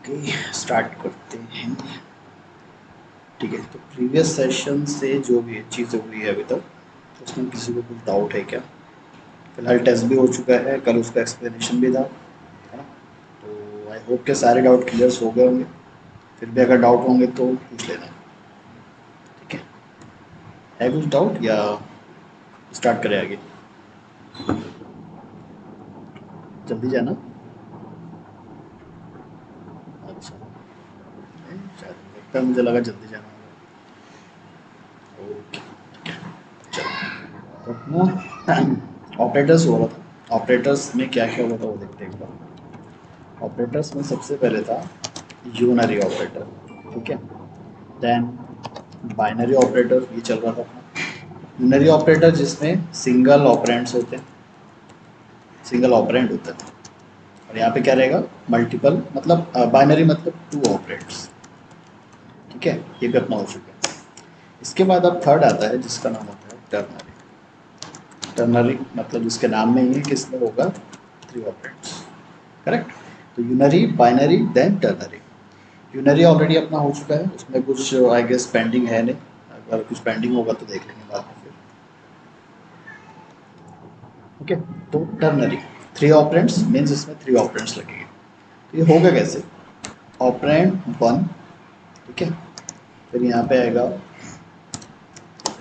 Okay, start करते हैं। ठीक है, तो प्रीवियस सेशन से जो भी चीज़ें हुई है अभी तक उसमें किसी को कुछ डाउट है क्या? फिलहाल टेस्ट भी हो चुका है, कल उसका एक्सप्लेनेशन भी था, है ना? तो आई होप के सारे डाउट क्लियर हो गए होंगे। फिर भी अगर डाउट होंगे तो पूछ लेना। ठीक है कुछ डाउट या स्टार्ट करें आगे? जल्दी जाना। अच्छा, नहीं, शायद लगता है, मुझे लगा जल्दी जाना होगा। ओके, तो अपना ऑपरेटर्स हो रहा था। ऑपरेटर्स में क्या क्या हुआ था वो देखते हैं एक बार। ऑपरेटर्स में सबसे पहले था यूनरी ऑपरेटर। ठीक है, देन बाइनरी ऑपरेटर, ये चल रहा था अपना। यूनरी ऑपरेटर जिसमें सिंगल ऑपरेंड्स होते हैं, सिंगल ऑपरेंड होता है। और यहाँ पे क्या रहेगा, मल्टीपल, मतलब बाइनरी मतलब टू ऑपरेंड्स। ठीक है, ये भी अपना हो चुका है। इसके बाद अब थर्ड आता है जिसका नाम होता है टर्नरी। टर्नरी मतलब जिसके नाम में ही है कि इसमें होगा थ्री ऑपरेंड्स। करेक्ट। तो unary, binary, then ternary. Unary already अपना हो चुका है, उसमें कुछ आई गेस पेंडिंग है नहीं। अगर कुछ पेंडिंग होगा तो देख लेंगे बाद में फिर। ओके, तो टर्नरी थ्री ऑपरेंड्स मीन्स इसमें थ्री ऑपरेंड्स लगेंगे। तो ये होगा कैसे, ऑपरेंड वन, ठीक है, फिर यहाँ पे आएगा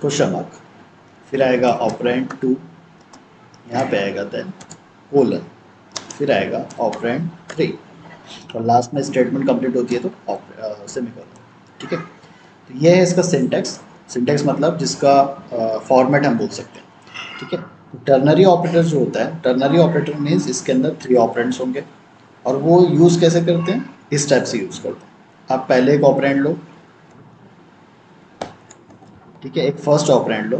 क्वेश्चन मार्क, फिर आएगा ऑपरेंड टू, यहाँ पे आएगा देन कोलन, फिर आएगा ऑपरेंड थ्री, और लास्ट में स्टेटमेंट कंप्लीट होती है तो सेमीकोलन। ठीक है, तो ये है इसका सिंटैक्स। सिंटैक्स मतलब जिसका फॉर्मेट हम बोल सकते हैं। ठीक है, तो टर्नरी ऑपरेटर जो होता है, टर्नरी ऑपरेटर मीन्स इसके अंदर थ्री ऑपरेंड्स होंगे। और वो यूज़ कैसे करते हैं, इस टाइप से यूज़ करते हैं। आप पहले एक ऑपरेंड लो, ठीक है, एक फर्स्ट ऑपरेंड लो,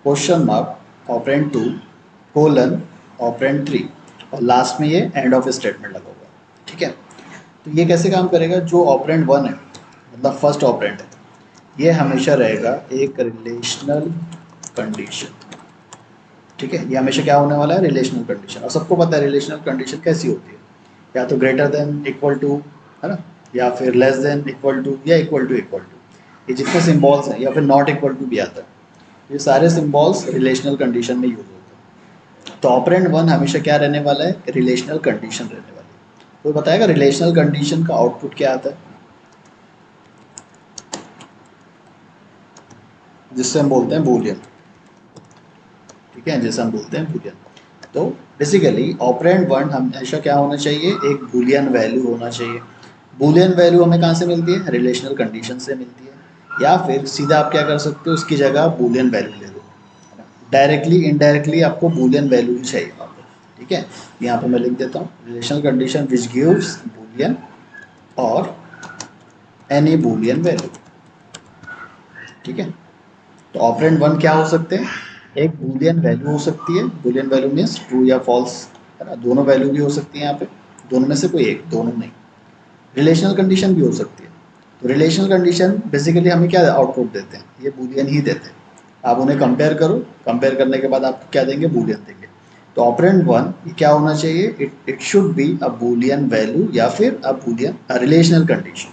question mark, operand two, colon, operand three, और लास्ट में ये एंड ऑफ स्टेटमेंट लगा हुआ है। ठीक है, तो ये कैसे काम करेगा, जो ऑपरेंड वन है मतलब फर्स्ट ऑपरेंड है, ये हमेशा रहेगा एक रिलेशनल कंडीशन। ठीक है, ये हमेशा क्या होने वाला है, रिलेशनल कंडीशन। और सबको पता है रिलेशनल कंडीशन कैसी होती है, या तो ग्रेटर देन इक्वल टू, है ना, या फिर लेस देन इक्वल टू, या इक्वल टू इक्वल टू। ये जितने सिंबल्स हैं, या फिर नॉट इक्वल टू भी आता है, ये सारे सिंबल्स रिलेशनल कंडीशन में यूज होते हैं। तो ऑपरेंड वन हमेशा क्या रहने वाला है, रिलेशनल कंडीशन रहने वाली है। तो बताएगा रिलेशनल कंडीशन का आउटपुट क्या आता है, जिससे हम बोलते हैं बूलियन। ठीक है, जैसे हम बोलते हैं बूलियन। तो बेसिकली ऑपरेंड वन हमेशा क्या होना चाहिए, एक बूलियन वैल्यू होना चाहिए। बूलियन वैल्यू हमें कहाँ से मिलती है, रिलेशनल कंडीशन से मिलती है। या फिर सीधा आप क्या कर सकते हो, उसकी जगह बूलियन वैल्यू ले लो। डायरेक्टली इनडायरेक्टली आपको बूलियन वैल्यू ही चाहिए वहाँ पर। ठीक है, यहाँ पर मैं लिख देता हूँ, relational condition which gives Boolean और एनी बूलियन वैल्यू। ठीक है, तो ऑपरेंड वन क्या हो सकते हैं, एक बूलियन वैल्यू हो सकती है। बूलियन वैल्यू मीन्स ट्रू या फॉल्स, है ना, दोनों वैल्यू भी हो सकती है यहाँ पे, दोनों में से कोई एक, दोनों नहीं। रिलेशनल कंडीशन भी हो सकती है। तो रिलेशनल कंडीशन बेसिकली हमें क्या आउटपुट देते हैं, ये बूलियन ही देते हैं। आप उन्हें कंपेयर करो, कंपेयर करने के बाद आपको क्या देंगे, बूलियन देंगे। तो ऑपरेंड वन ये क्या होना चाहिए, it should be a Boolean value या फिर अ बूलियन रिलेशनल कंडीशन।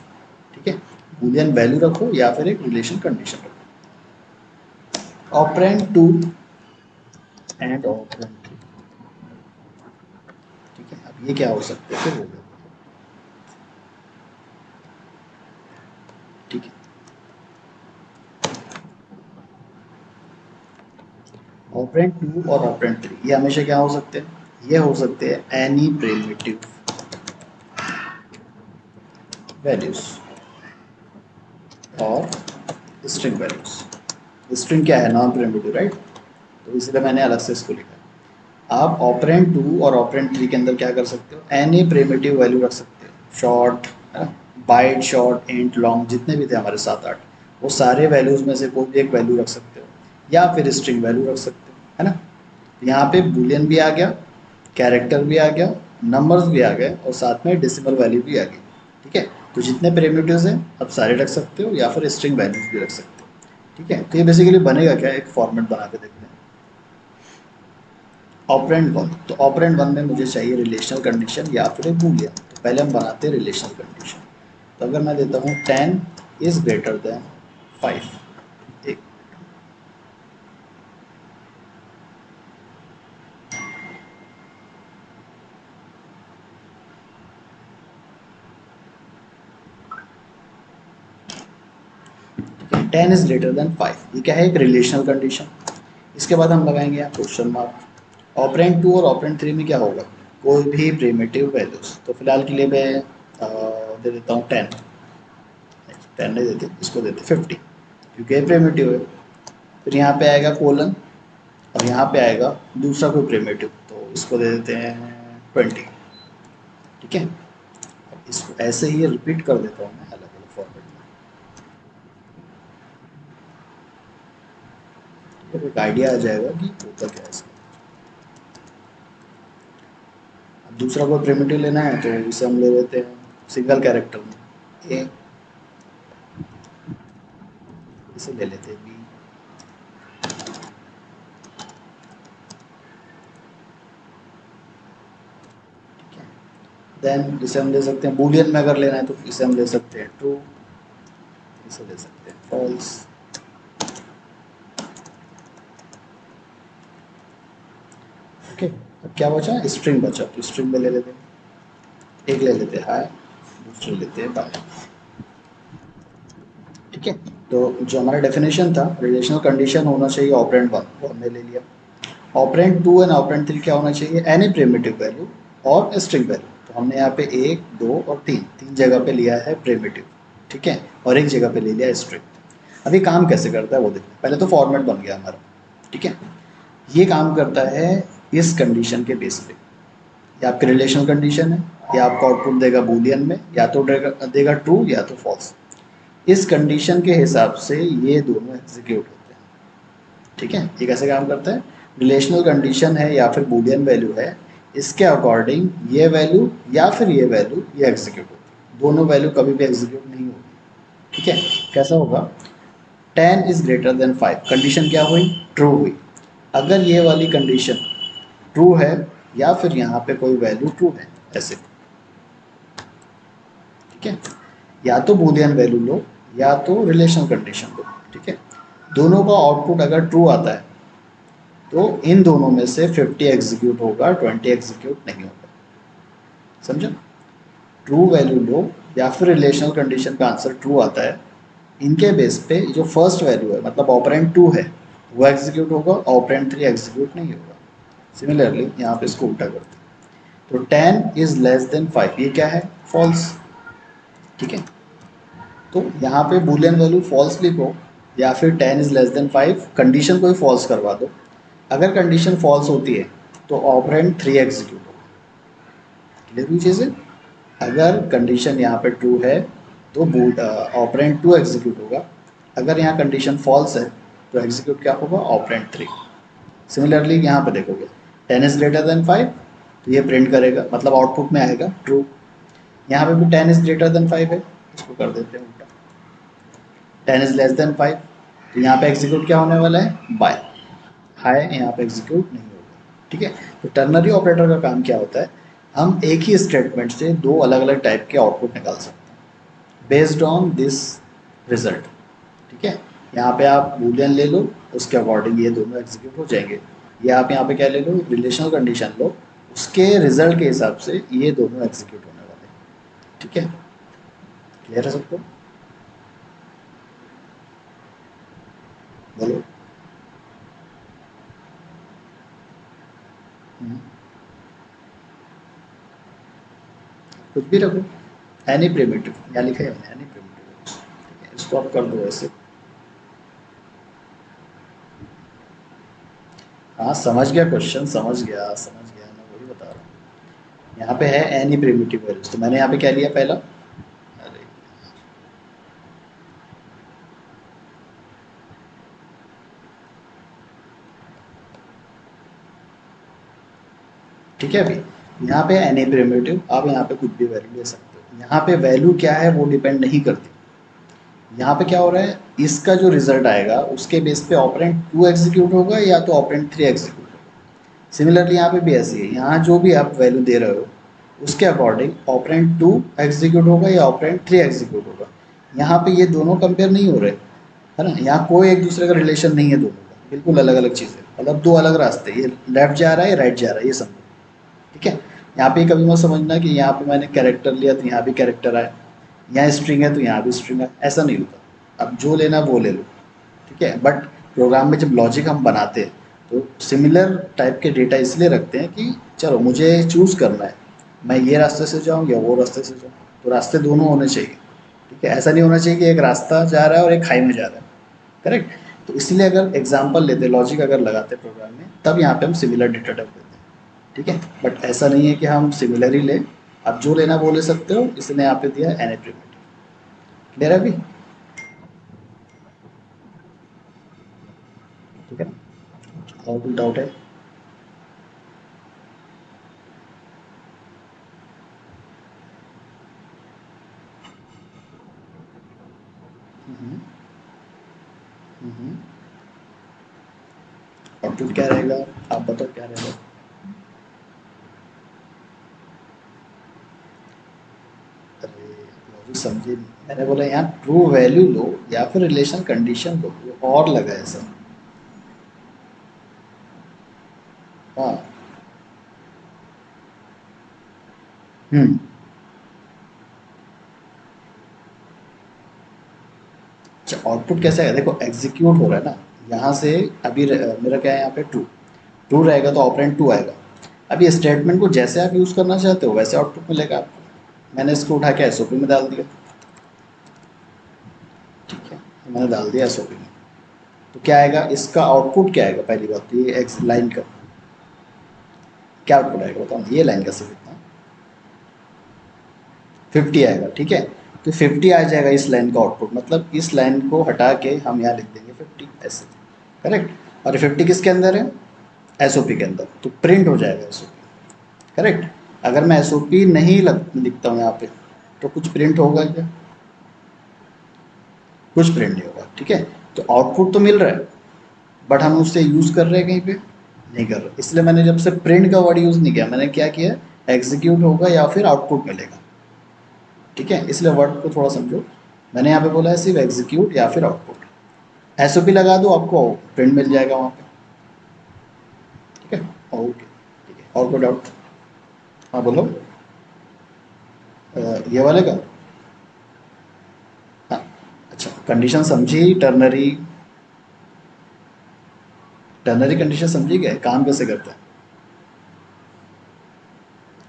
ठीक है, बूलियन वैल्यू रखो या फिर एक रिलेशन कंडीशन रखो। Operand two and operand three. ठीक है, अब ये क्या हो सकते हैं, फिर हो गया। ठीक है, ऑपरेंड टू और ऑपरेंड थ्री ये हमेशा क्या हो सकते हैं, ये हो सकते हैं एनी प्रिमिटिव वैल्यूज और स्ट्रिंग वैल्यूज। स्ट्रिंग क्या है, नॉन प्रिमिटिव, राइट, तो इसलिए मैंने अलग से इसको लिखा है। आप ऑपरेंड टू और ऑपरेंड थ्री के अंदर क्या कर सकते हो, एनी प्रिमिटिव वैल्यू रख सकते हो, शॉर्ट, है ना, बाइट, शॉर्ट, इंट, लॉन्ग, जितने भी थे हमारे सात आठ, वो सारे वैल्यूज में से कोई भी एक वैल्यू रख सकते हो, या फिर स्ट्रिंग वैल्यू रख सकते हो, है ना। यहाँ पे बूलियन भी आ गया, कैरेक्टर भी आ गया, नंबर्स भी आ गए, और साथ में डेसिमल वैल्यू भी आ गई। ठीक है, तो जितने प्रिमिटिव्स हैं आप सारे रख सकते हो, या फिर स्ट्रिंग वैल्यूज भी रख सकते हो। ठीक है, तो ये बेसिकली बनेगा क्या, एक फॉर्मेट बना के देखते हैं। ऑपरेंड वन, तो ऑपरेंड वन में मुझे चाहिए रिलेशनल कंडीशन या फिर एक बूलियन। पहले हम बनाते हैं रिलेशनल कंडीशन। तो अगर मैं देता हूँ 10 इज ग्रेटर देन 5, एक 10 इज ग्रेटर देन 5, ये क्या है, एक रिलेशनल कंडीशन। इसके बाद हम लगाएंगे यहाँ क्वेश्चन मार्क। ऑपरेंड 2 और ऑपरेंड 3 में क्या होगा, कोई भी प्रिमिटिव वैल्यूज। तो फिलहाल के लिए मैं दे देता हूँ 10, 10 नहीं देते, इसको देते 50, क्योंकि ये प्रिमिटिव है। फिर यहाँ पे आएगा कोलन और यहाँ पे आएगा दूसरा कोई प्रिमिटिव, तो इसको दे देते हैं 20। ठीक है, अब इसको ऐसे ही रिपीट कर देता हूँ मैं अलग अलग फॉर्मेट में, तो एक आइडिया आ जाएगा कि होता क्या है इसका। अब दूसरा कोई प्रिमिटिव लेना है तो इसे हम ले लेते हैं सिंगल कैरेक्टर में, ए, इसे ले लेते हैं बी। देन इसे हम ले सकते हैं बूलियन में, अगर लेना है तो इसे हम ले सकते हैं ट्रू, इसे ले सकते हैं फॉल्स। ओके, अब क्या बचा, स्ट्रिंग बचा, तो स्ट्रिंग में ले लेते हैं, एक ले लेते हैं हाई, दूसरे लेते हैं बाय। ठीक है, तो जो हमारा डेफिनेशन था, रिलेशनल कंडीशन होना चाहिए ऑपरेंड 1, वो हमने ले लिया। ऑपरेंड 2 एंड ऑपरेंड 3 क्या होना चाहिए, एनी प्रिमिटिव वैल्यू और स्ट्रिंग वैल्यू। तो हमने यहाँ पे 1, 2 और 3, तीन जगह पे लिया है प्रिमिटिव, ठीक है, और एक जगह पे ले लिया स्ट्रिंग। अभी काम कैसे करता है वो देखते हैं। पहले तो फॉर्मेट बन गया हमारा, ठीक है। ये काम करता है इस कंडीशन के बेस पे, ये आपकी रिलेशनल कंडीशन है, ये आपको आउटपुट देगा बूलियन में, या तो देगा ट्रू या तो फॉल्स। इस कंडीशन के हिसाब से ये दोनों एग्जीक्यूट होते हैं। ठीक है, ये कैसे काम करता है, रिलेशनल कंडीशन है या फिर बूलियन वैल्यू है, इसके अकॉर्डिंग ये वैल्यू या फिर ये वैल्यू ये एग्जीक्यूट होती है, दोनों वैल्यू कभी भी एग्जीक्यूट नहीं होगी। ठीक है, कैसा होगा, 10 इज ग्रेटर देन 5, कंडीशन क्या हुई, ट्रू हुई। अगर ये वाली कंडीशन ट्रू है या फिर यहाँ पे कोई वैल्यू ट्रू है ऐसे, ठीक है, या तो बूलियन वैल्यू लो या तो रिलेशनल कंडीशन लो। ठीक है, दोनों का आउटपुट अगर ट्रू आता है तो इन दोनों में से 50 एग्जीक्यूट होगा, 20 एग्जीक्यूट नहीं होगा। समझा, ट्रू वैल्यू लो या फिर रिलेशनल कंडीशन का आंसर ट्रू आता है, इनके बेस पे जो फर्स्ट वैल्यू है, मतलब ऑपरेंड 2 है, वो एग्जीक्यूट होगा, ऑपरेंड 3 एग्जीक्यूट नहीं होगा। सिमिलरली यहाँ पे इसको उल्टा करते हैं, तो 10 इज लेस देन 5, ये क्या है, फॉल्स। ठीक है, तो यहाँ पे बूलियन वैल्यू फॉल्स लिखो या फिर 10 इज लेस देन 5, कंडीशन को ही फॉल्स करवा दो। अगर कंडीशन फॉल्स होती है तो ऑपरेंड 3 एग्जीक्यूट होगा। क्लियर हुई चीज़ें, अगर कंडीशन यहाँ पे ट्रू है तो ऑपरेंड 2 एग्जीक्यूट होगा, अगर यहाँ कंडीशन फॉल्स है तो एग्जीक्यूट क्या होगा, ऑपरेंड 3। सिमिलरली यहाँ पे देखोगे 10 इज ग्रेटर देन 5, तो ये प्रिंट करेगा, मतलब आउटपुट में आएगा ट्रू। यहाँ पे भी 10 इज ग्रेटर देन 5 है, इसको कर देते हैं उल्टा, 10 इज लेस देन 5, तो यहाँ पे एग्जीक्यूट क्या होने वाला है, बाय, हाई यहाँ पे एग्जीक्यूट नहीं होगा। ठीक है, तो टर्नरी ऑपरेटर का काम क्या होता है, हम एक ही स्टेटमेंट से दो अलग अलग टाइप के आउटपुट निकाल सकते हैं बेस्ड ऑन दिस रिजल्ट। ठीक है, यहाँ पे आप बूलियन ले लो, उसके अकॉर्डिंग ये दोनों एग्जीक्यूट हो जाएंगे, या आप यहाँ पे क्या ले लो, रिलेशनल कंडीशन लो, उसके रिजल्ट के हिसाब से ये दोनों एग्जीक्यूट होने वाले हैं। ठीक है, क्लियर है सबको, बोलो। कुछ भी रखो, एनी प्रिमिटिव, यहाँ लिखा है एनी प्रिमिटिव। ठीक है, इसको आप कर दो ऐसे। हाँ समझ गया क्वेश्चन, समझ गया, मैं वही बता रहा हूँ। यहाँ पे है एनी प्रिमिटिव वैल्यूज, तो मैंने यहाँ पे क्या लिया पहला, अरे ठीक है, अभी यहाँ पे एनी प्रिमिटिव, आप यहाँ पे कुछ भी वैल्यू ले सकते हो। यहाँ पे वैल्यू क्या है वो डिपेंड नहीं करती, यहाँ पे क्या हो रहा है, इसका जो रिजल्ट आएगा उसके बेस पे ऑपरेंड 2 एग्जीक्यूट होगा या तो ऑपरेंड 3 एग्जीक्यूट होगा। सिमिलरली यहाँ पे भी ऐसी है, यहाँ जो भी आप वैल्यू दे रहे हो उसके अकॉर्डिंग ऑपरेंड 2 एग्जीक्यूट होगा या ऑपरेंड 3 एग्जीक्यूट होगा। यहाँ पे ये दोनों कंपेयर नहीं हो रहे, है ना, यहाँ कोई एक दूसरे का रिलेशन नहीं है दोनों का, बिल्कुल अलग अलग चीज़ें, मतलब दो अलग रास्ते, ये लेफ्ट जा रहा है, राइट जा रहा है, ये समझो। ठीक है, यहाँ पे कभी मत समझना कि यहाँ पे मैंने कैरेक्टर लिया तो यहाँ भी कैरेक्टर आए, यहाँ स्ट्रिंग है तो यहाँ भी स्ट्रिंग है, ऐसा नहीं होता। अब जो लेना वो ले लो। ठीक है, बट प्रोग्राम में जब लॉजिक हम बनाते हैं तो सिमिलर टाइप के डेटा इसलिए रखते हैं कि चलो मुझे चूज़ करना है, मैं ये रास्ते से जाऊँ या वो रास्ते से जाऊँ, तो रास्ते दोनों होने चाहिए। ठीक है, ऐसा नहीं होना चाहिए कि एक रास्ता जा रहा है और एक खाई में जा रहा है। करेक्ट। तो इसलिए अगर एग्जाम्पल लेते, लॉजिक अगर लगाते प्रोग्राम में, तब यहाँ पे हम सिमिलर डेटा टाइप देते हैं। ठीक है, बट ऐसा नहीं है कि हम सिमिलर ही लें, आप जो लेना वो ले सकते हो, इसने यहाँ पे दिया एन प्रिमिटिव। क्लियर है अभी? ठीक है ना, और कोई डाउट है? हम्म, हम्म। आउटपुट क्या रहेगा, आप बताओ क्या रहेगा? अरे लॉजिक समझे नहीं। मैंने बोला यहाँ ट्रू वैल्यू लो या फिर रिलेशन कंडीशन लो, ये और लगा है ऐसा। हाँ। हम्म। अच्छा, आउटपुट कैसे है, देखो एग्जीक्यूट हो रहा है ना, यहाँ से अभी मेरा क्या है यहाँ पे ट्रू, ट्रू रहेगा तो ऑपरेंड 2 आएगा। अब ये स्टेटमेंट को जैसे आप यूज़ करना चाहते हो वैसे आउटपुट मिलेगा आपको। मैंने इसको उठा के एसओपी में डाल दिया। ठीक है, मैंने डाल दिया एसओपी में, तो क्या आएगा, इसका आउटपुट क्या आएगा, पहली बात तो ये एक्स लाइन का क्या आउटपुट आएगा बताओ, ये लाइन का सिर्फ इतना 50 आएगा। ठीक है, तो 50 आ जाएगा इस लाइन का आउटपुट, मतलब इस लाइन को हटा के हम यहाँ लिख देंगे 50 ऐसे। करेक्ट, और 50 किसके अंदर है, एसओपी के अंदर, तो प्रिंट हो जाएगा एसओपी। करेक्ट। अगर मैं एसओपी नहीं लिखता हूँ यहाँ पे, तो कुछ प्रिंट होगा क्या, कुछ प्रिंट नहीं होगा। ठीक है, तो आउटपुट तो मिल रहा है, बट हम उससे यूज़ कर रहे हैं कहीं पे, नहीं कर रहे, इसलिए मैंने जब से प्रिंट का वर्ड यूज़ नहीं किया, मैंने क्या किया, एग्जीक्यूट होगा या फिर आउटपुट मिलेगा। ठीक है, इसलिए वर्ड को थोड़ा समझो। मैंने यहाँ पे बोला है सिर्फ एग्जीक्यूट या फिर आउटपुट, एसओपी लगा दो आपको प्रिंट मिल जाएगा वहाँ पे। ठीक है, ओके। ठीक है, और कोई डाउट? हाँ बोलो। ये वाले का? हाँ। अच्छा, कंडीशन समझी, टर्नरी, टर्नरी कंडीशन समझी गए, काम कैसे करते हैं?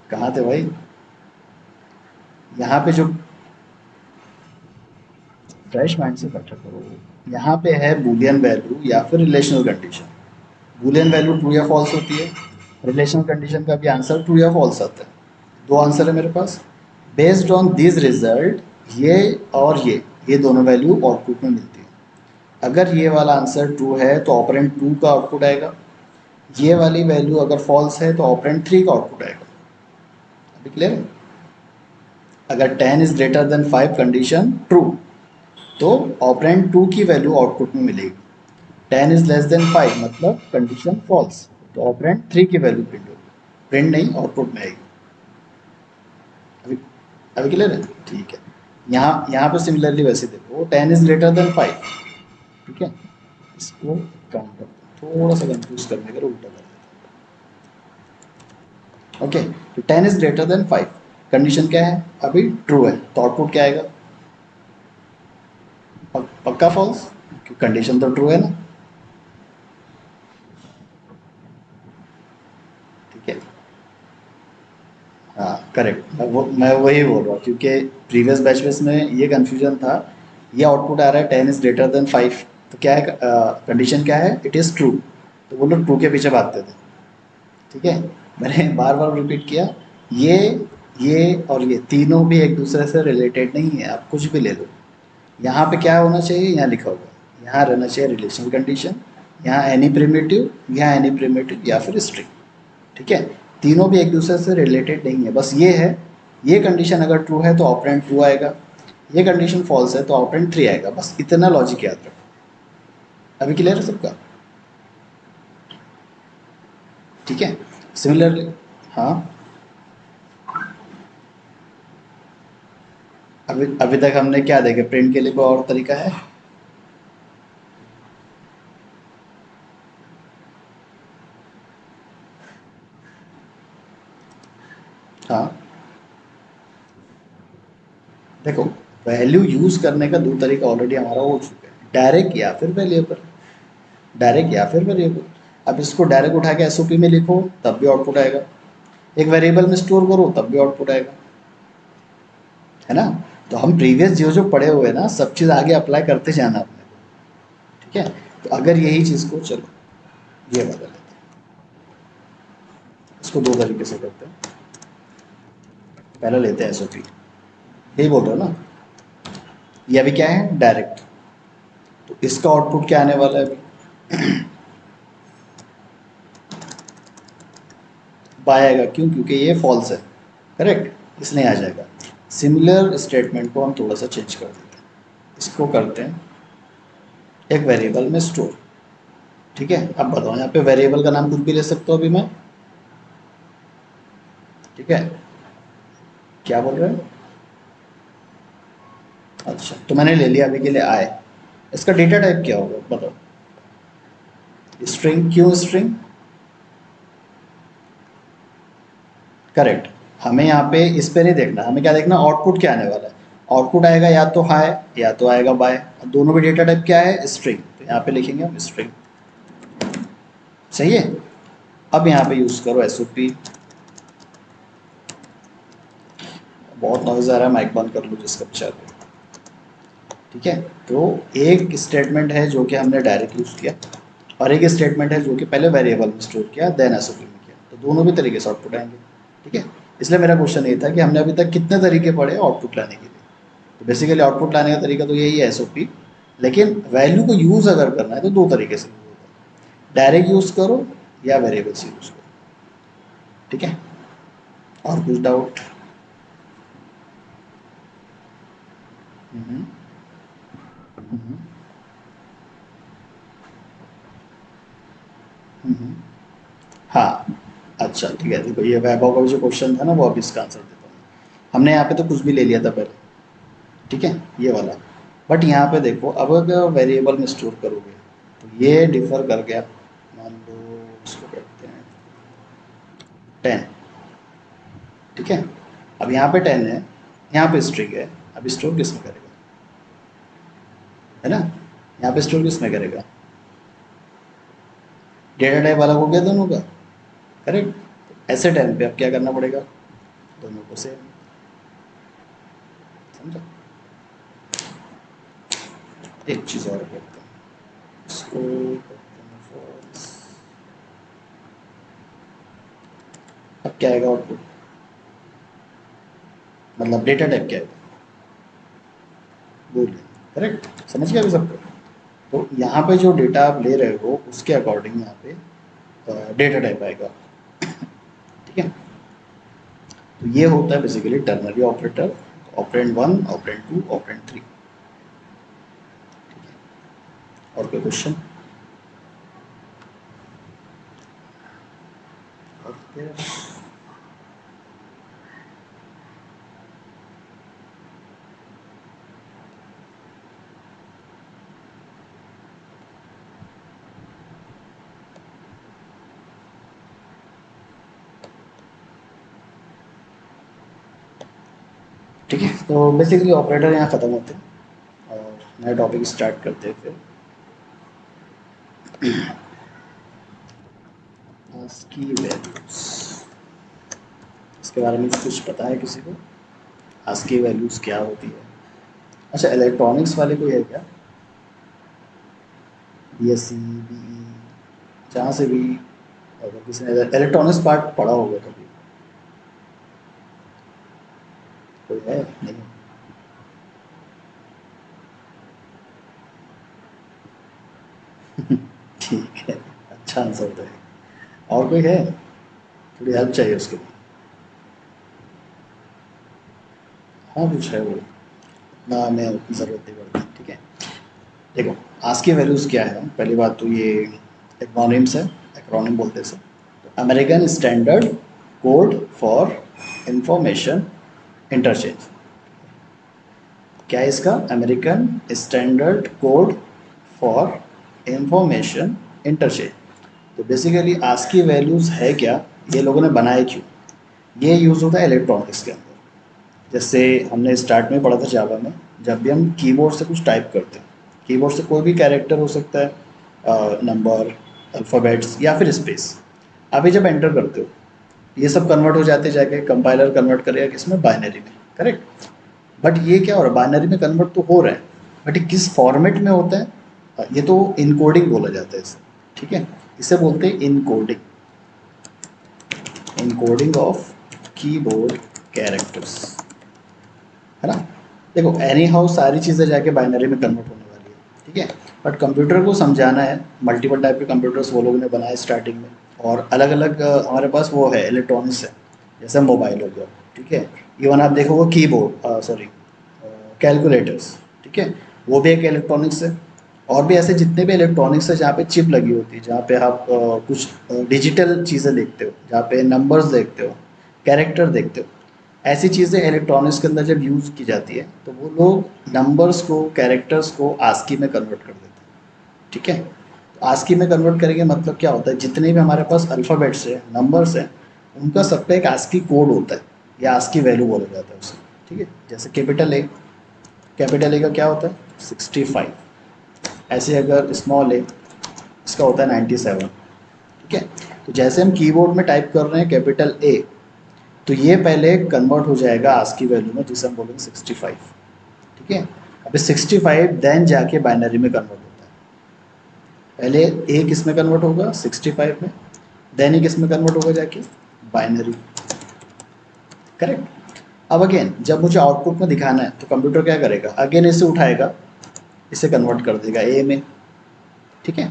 कहाँ थे भाई? यहाँ पे जो फ्रेश माइंड से बैठा करो, यहाँ पे है बूलियन वैल्यू या फिर relational condition. Boolean value true या फॉल्स होती है, रिलेशनल कंडीशन का भी आंसर ट्रू या फॉल्स आता है। दो आंसर है मेरे पास, बेस्ड ऑन दिस रिजल्ट ये और ये दोनों वैल्यू आउटपुट में मिलती है। अगर ये वाला आंसर ट्रू है तो ऑपरेंड 2 का आउटपुट आएगा, ये वाली वैल्यू अगर फॉल्स है तो ऑपरेंड 3 का आउटपुट आएगा। अभी क्लियर है? अगर 10 is greater than 5 condition true, तो ऑपरेंड 2 की वैल्यू आउटपुट में मिलेगी। 10 इज लेस देन 5 मतलब कंडीशन फॉल्स, तो ऑपरेंड 3 की वैल्यू प्रिंट होगी, प्रिंट नहीं आउटपुट में आएगी। अभी अभी क्लियर है? ठीक है, यहाँ पे सिमिलरली वैसे देखो 10 इज ग्रेटर देन 5। ठीक है, इसको काम करते हैं, थोड़ा सा कंफ्यूज करने के लिए उल्टा कर देते हैं। ओके, तो 10 इज ग्रेटर देन 5, कंडीशन क्या है, अभी ट्रू है, तो आउटपुट क्या आएगा, पक्का फॉल्स, कंडीशन तो ट्रू है ना। ठीक है, हाँ करेक्ट, मैं वही बोल रहा हूँ, क्योंकि प्रीवियस बैचेस में ये कन्फ्यूजन था। ये आउटपुट आ रहा है 10 इज ग्रेटर देन 5, तो क्या है, कंडीशन क्या है, इट इज़ ट्रू, तो वो लोग ट्रू के पीछे भागते थे। ठीक है, मैंने बार बार रिपीट किया, ये ये और ये तीनों भी एक दूसरे से रिलेटेड नहीं है, आप कुछ भी ले लो। यहाँ पे क्या होना चाहिए, यहाँ लिखा होगा, यहाँ रहना चाहिए रिलेशनल कंडीशन, यहाँ एनी प्रिमिटिव, यहाँ एनी प्रिमिटिव या फिर स्ट्रिंग। ठीक है, तीनों भी एक दूसरे से रिलेटेड नहीं है, बस ये है, ये कंडीशन अगर ट्रू है तो ऑपरेंड ट्रू आएगा, ये कंडीशन फॉल्स है तो ऑपरेंड 3 आएगा, बस इतना लॉजिक याद रखो। अभी क्लियर है सबका? ठीक है, सिमिलरली। हाँ अभी तक हमने क्या देखे, प्रिंट के लिए कोई और तरीका है? हाँ, देखो, वैल्यू यूज करने का दो तरीका ऑलरेडी हमारा हो चुका है, डायरेक्ट या फिर वेरिएबल। डायरेक्ट या फिर वेरिएबल। अब इसको डायरेक्ट उठा के एसओपी में लिखो तब भी आउटपुट आएगा, एक वेरिएबल में स्टोर करो तब भी आउटपुट आएगा, है ना? तो हम प्रीवियस जो जो पढ़े हुए हैं ना, सब चीज़ आगे अप्लाई करते जाना अपने को, ठीक है? तो अगर यही चीज़ को, चलो ये बदल लेते हैं, इसको दो तरीके से करते हैं। पहले लेते हैं एसओपी, यही बोल रहे हो ना? ये अभी क्या है, डायरेक्ट। तो इसका आउटपुट क्या आने वाला है अभी? बाय आएगा, क्यों? क्योंकि ये फॉल्स है, करेक्ट, इसलिए आ जाएगा। सिमिलर स्टेटमेंट को हम थोड़ा सा चेंज कर देते हैं, इसको करते हैं एक वेरिएबल में स्टोर, ठीक है? अब बताओ, यहाँ पे वेरिएबल का नाम कुछ भी ले सकता हूँ अभी मैं, ठीक है? क्या बोल रहे हैं? अच्छा, तो मैंने ले लिया अभी के लिए आए। इसका डेटा टाइप क्या होगा बताओ? स्ट्रिंग, क्यों स्ट्रिंग? करेक्ट। हमें यहाँ पे इस पे नहीं देखना, हमें क्या देखना, आउटपुट क्या आने वाला है। आउटपुट आएगा या तो हाई या तो आएगा बाय, दोनों भी डेटा टाइप क्या है, स्ट्रिंग। तो यहाँ पे लिखेंगे हम स्ट्रिंग, सही है? अब यहाँ पे यूज करो एसओपी। बहुत नॉइज आ रहा है, माइक बंद कर लो जिसका विचार पे, ठीक है? तो एक स्टेटमेंट है जो कि हमने डायरेक्ट यूज किया, और एक स्टेटमेंट है जो कि पहले वेरिएबल में स्टोर किया देन एसओपी में किया, तो दोनों भी तरीके से आउटपुट आएंगे, ठीक है? इसलिए मेरा क्वेश्चन ये था कि हमने अभी तक कितने तरीके पढ़े आउटपुट लाने के लिए। तो बेसिकली आउटपुट लाने का तरीका तो यही है एसओपी, लेकिन वैल्यू को यूज़ अगर करना है तो दो तरीके से, डायरेक्ट यूज़ करो या वेरिएबल से यूज़ करो, ठीक है? और कुछ डाउट? हम्म, हम्म, हम्म। हाँ, अच्छा ठीक है, देखो ये वैभव का जो क्वेश्चन था ना, वो अभी इसका आंसर देता हूँ। हमने यहाँ पे तो कुछ भी ले लिया था पहले, ठीक है, ये वाला। बट यहाँ पे देखो, अब अगर वेरिएबल में स्टोर करोगे तो ये डिफर कर गया। मान लो इसको कहते हैं 10, ठीक है? अब यहाँ पे 10 है, यहाँ पे स्ट्रिंग है, अब स्टोर किस में करेगा, है ना? यहाँ पे स्टोर किस में करेगा, डेटा टाइप अलग हो गया दोनों का, करेक्ट? ऐसे टाइम पे अब क्या करना पड़ेगा, दोनों को सेम, समझा? एक चीज़ और करते हैं, इसको करते हैं false। अब क्या आएगा आउटपुट, मतलब डेटा टाइप क्या आएगा, बोलिए, करेक्ट? समझ गया अभी सबको? तो यहाँ पे जो डेटा आप ले रहे हो उसके अकॉर्डिंग यहाँ पे डेटा टाइप आएगा, ठीक है? तो ये होता है basically ternary operator, operand 1, operand 2, operand 3। और कोई क्वेश्चन? ठीक है, तो बेसिकली ऑपरेटर यहाँ ख़त्म होते हैं और नया टॉपिक स्टार्ट करते हैं फिर। ASCII वैल्यूज, इसके बारे में कुछ पता है किसी को? ASCII वैल्यूज क्या होती है? अच्छा, इलेक्ट्रॉनिक्स वाले कोई है क्या? BSc, BE, जहाँ से भी, अगर किसी ने इलेक्ट्रॉनिक्स पार्ट पढ़ा होगा कभी, कोई है? नहीं? ठीक है, अच्छा आंसर तो है। और कोई है? थोड़ी हेल्प चाहिए उसके लिए? हाँ, कुछ है वो ना, हमें उतनी ज़रूरत नहीं पड़ती, ठीक है? देखो, ASCII वैल्यूज़ क्या है, पहली बात तो ये एक्रोनिम्स है, एक्रोनिम बोलते हैं इसे। American standard code for information interchange, क्या है इसका? American standard code for information interchange. तो बेसिकली आस्की वैल्यूज़ है क्या, ये लोगों ने बनाए क्यों? ये यूज़ होता है इलेक्ट्रॉनिक्स के अंदर। जैसे हमने स्टार्ट में पढ़ा था जावा में, जब भी हम कीबोर्ड से कुछ टाइप करते हैं, कीबोर्ड से कोई भी कैरेक्टर हो सकता है, नंबर, अल्फ़ाबेट्स या फिर स्पेस, अभी जब एंटर करते हो ये सब कन्वर्ट हो जाते जाके, कंपाइलर कन्वर्ट करेगा किसमें? बाइनरी में, करेक्ट। बट ये क्या हो रहा है, बाइनरी में कन्वर्ट तो हो रहा है, बट ये किस फॉर्मेट में होता है? ये तो इनकोडिंग बोला जाता है इसे, ठीक है। इसे बोलते हैं encoding, encoding of keyboard characters, है ना। देखो एनी हाउ सारी चीज़ें जाके बाइनरी में कन्वर्ट होने वाली है, ठीक है। बट कंप्यूटर को समझाना है, मल्टीपल टाइप के कंप्यूटर्स वो लोगों ने बनाए स्टार्टिंग में, और अलग अलग हमारे पास वो है इलेक्ट्रॉनिक्स है, जैसे मोबाइल हो गया, ठीक है। इवन आप देखोगे कीबोर्ड, सॉरी, कैलकुलेटर्स, ठीक है, वो भी एक इलेक्ट्रॉनिक्स है। और भी ऐसे जितने भी इलेक्ट्रॉनिक्स है जहाँ पे चिप लगी होती है, जहाँ पे आप कुछ डिजिटल चीज़ें देखते हो, जहाँ पे नंबर्स देखते हो, कैरेक्टर देखते हो, ऐसी चीज़ें इलेक्ट्रॉनिक्स के अंदर जब यूज़ की जाती है तो वो लोग नंबर्स को, कैरेक्टर्स को आस्की में कन्वर्ट कर देते हैं, ठीक है। तो आस्की में कन्वर्ट करेंगे मतलब क्या होता है, जितने भी हमारे पास अल्फ़ाबेट्स हैं, नंबर्स हैं, उनका सबका एक आस्की कोड होता है, या आस्की वैल्यू बोला जाता है उसे, ठीक है। जैसे कैपिटल ए, कैपिटल ए का क्या होता है? 65। ऐसे अगर स्मॉल ए, इसका होता है 97, ठीक है। तो जैसे हम कीबोर्ड में टाइप कर रहे हैं कैपिटल ए, तो ये पहले कन्वर्ट हो जाएगा आस्की वैल्यू में, जिसे हम बोलेंगे 65, ठीक है। अभी 65 देन जाके बाइनरी में कन्वर्ट होता है। पहले ए किस में कन्वर्ट होगा? 65 में, देन ये किस में कन्वर्ट होगा जाके? Binary, correct. अब अगेन जब मुझे आउटपुट में दिखाना है तो कंप्यूटर क्या करेगा? अगेन इसे उठाएगा, इसे कन्वर्ट कर देगा ए में, ठीक है।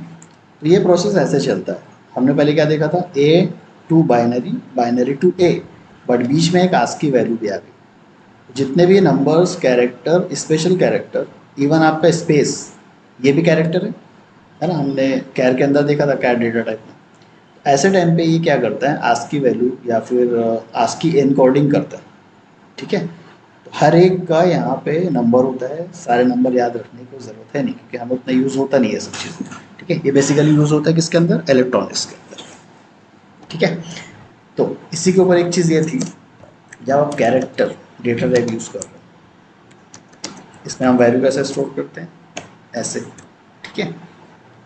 तो ये प्रोसेस ऐसे चलता है। हमने पहले क्या देखा था? A to binary, binary to A, but बीच में एक आस्की वैल्यू भी आ गई। जितने भी numbers, character, special character, even आपका स्पेस, ये भी कैरेक्टर है ना। हमने कैर के अंदर देखा था, कैर डेटा टाइप में। ऐसे टाइम पे ये क्या करता है? आस्की वैल्यू या फिर आस्की एनकोडिंग करता है, ठीक है। तो हर एक का यहाँ पे नंबर होता है, सारे नंबर याद रखने की ज़रूरत है नहीं, क्योंकि हमें उतना यूज़ होता नहीं है सब चीज़ें, ठीक है। ये बेसिकली यूज़ होता है किसके अंदर? इलेक्ट्रॉनिक्स के अंदर, ठीक है। तो इसी के ऊपर एक चीज़ ये थी, जब आप कैरेक्टर डेटा टाइप यूज़ कर रहे हो, इसमें हम वैल्यू कैसे स्टोर करते हैं? ऐसे, ठीक है।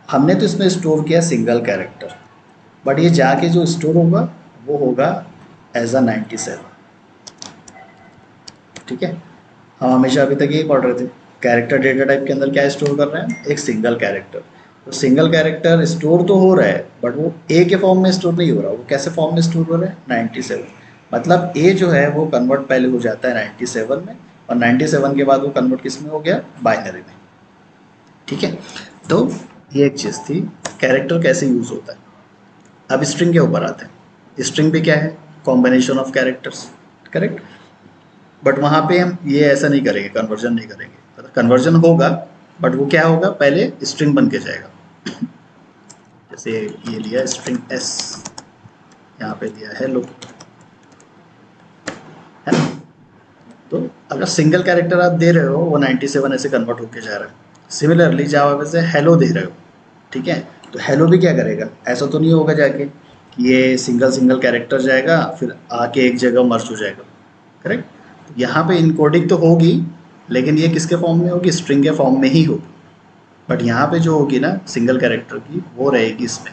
हमने तो इसमें स्टोर किया सिंगल कैरेक्टर, बट ये जाके जो स्टोर होगा वो होगा एज अ 97, ठीक है। हम हमेशा अभी तक यही पढ़ रहे थे, कैरेक्टर डेटा टाइप के अंदर क्या स्टोर कर रहे हैं? एक सिंगल कैरेक्टर। तो सिंगल कैरेक्टर स्टोर तो हो रहा है, बट वो ए के फॉर्म में स्टोर नहीं हो रहा, वो कैसे फॉर्म में स्टोर हो रहा है? 97। मतलब ए जो है वो कन्वर्ट पहले हो जाता है 97 में, और 97 के बाद वो कन्वर्ट किस में हो गया? बाइनरी में, ठीक है। तो ये एक चीज़ थी, कैरेक्टर कैसे यूज़ होता है। अब स्ट्रिंग के ऊपर आते हैं। स्ट्रिंग भी क्या है? Combination of characters, correct. But वहाँ पे हम ये ऐसा नहीं करेंगे, कन्वर्जन नहीं करेंगे, मतलब कन्वर्जन होगा, बट वो क्या होगा? पहले स्ट्रिंग बन के जाएगा। जैसे ये लिया स्ट्रिंग एस, यहाँ पे दिया हेलो, है ना। तो अगर सिंगल कैरेक्टर आप दे रहे हो, वो 97 ऐसे कन्वर्ट होके जा रहा है। सिमिलरली जावा पे से हेलो दे रहे हो, ठीक है, तो हेलो भी क्या करेगा? ऐसा तो नहीं होगा जाके कि ये सिंगल सिंगल कैरेक्टर जाएगा फिर आके एक जगह मर्ज हो जाएगा, करेक्ट। यहाँ पे इनकोडिंग तो होगी, लेकिन ये किसके फॉर्म में होगी? स्ट्रिंग के फॉर्म में ही होगी। बट यहाँ पे जो होगी ना सिंगल कैरेक्टर की, वो रहेगी इसमें,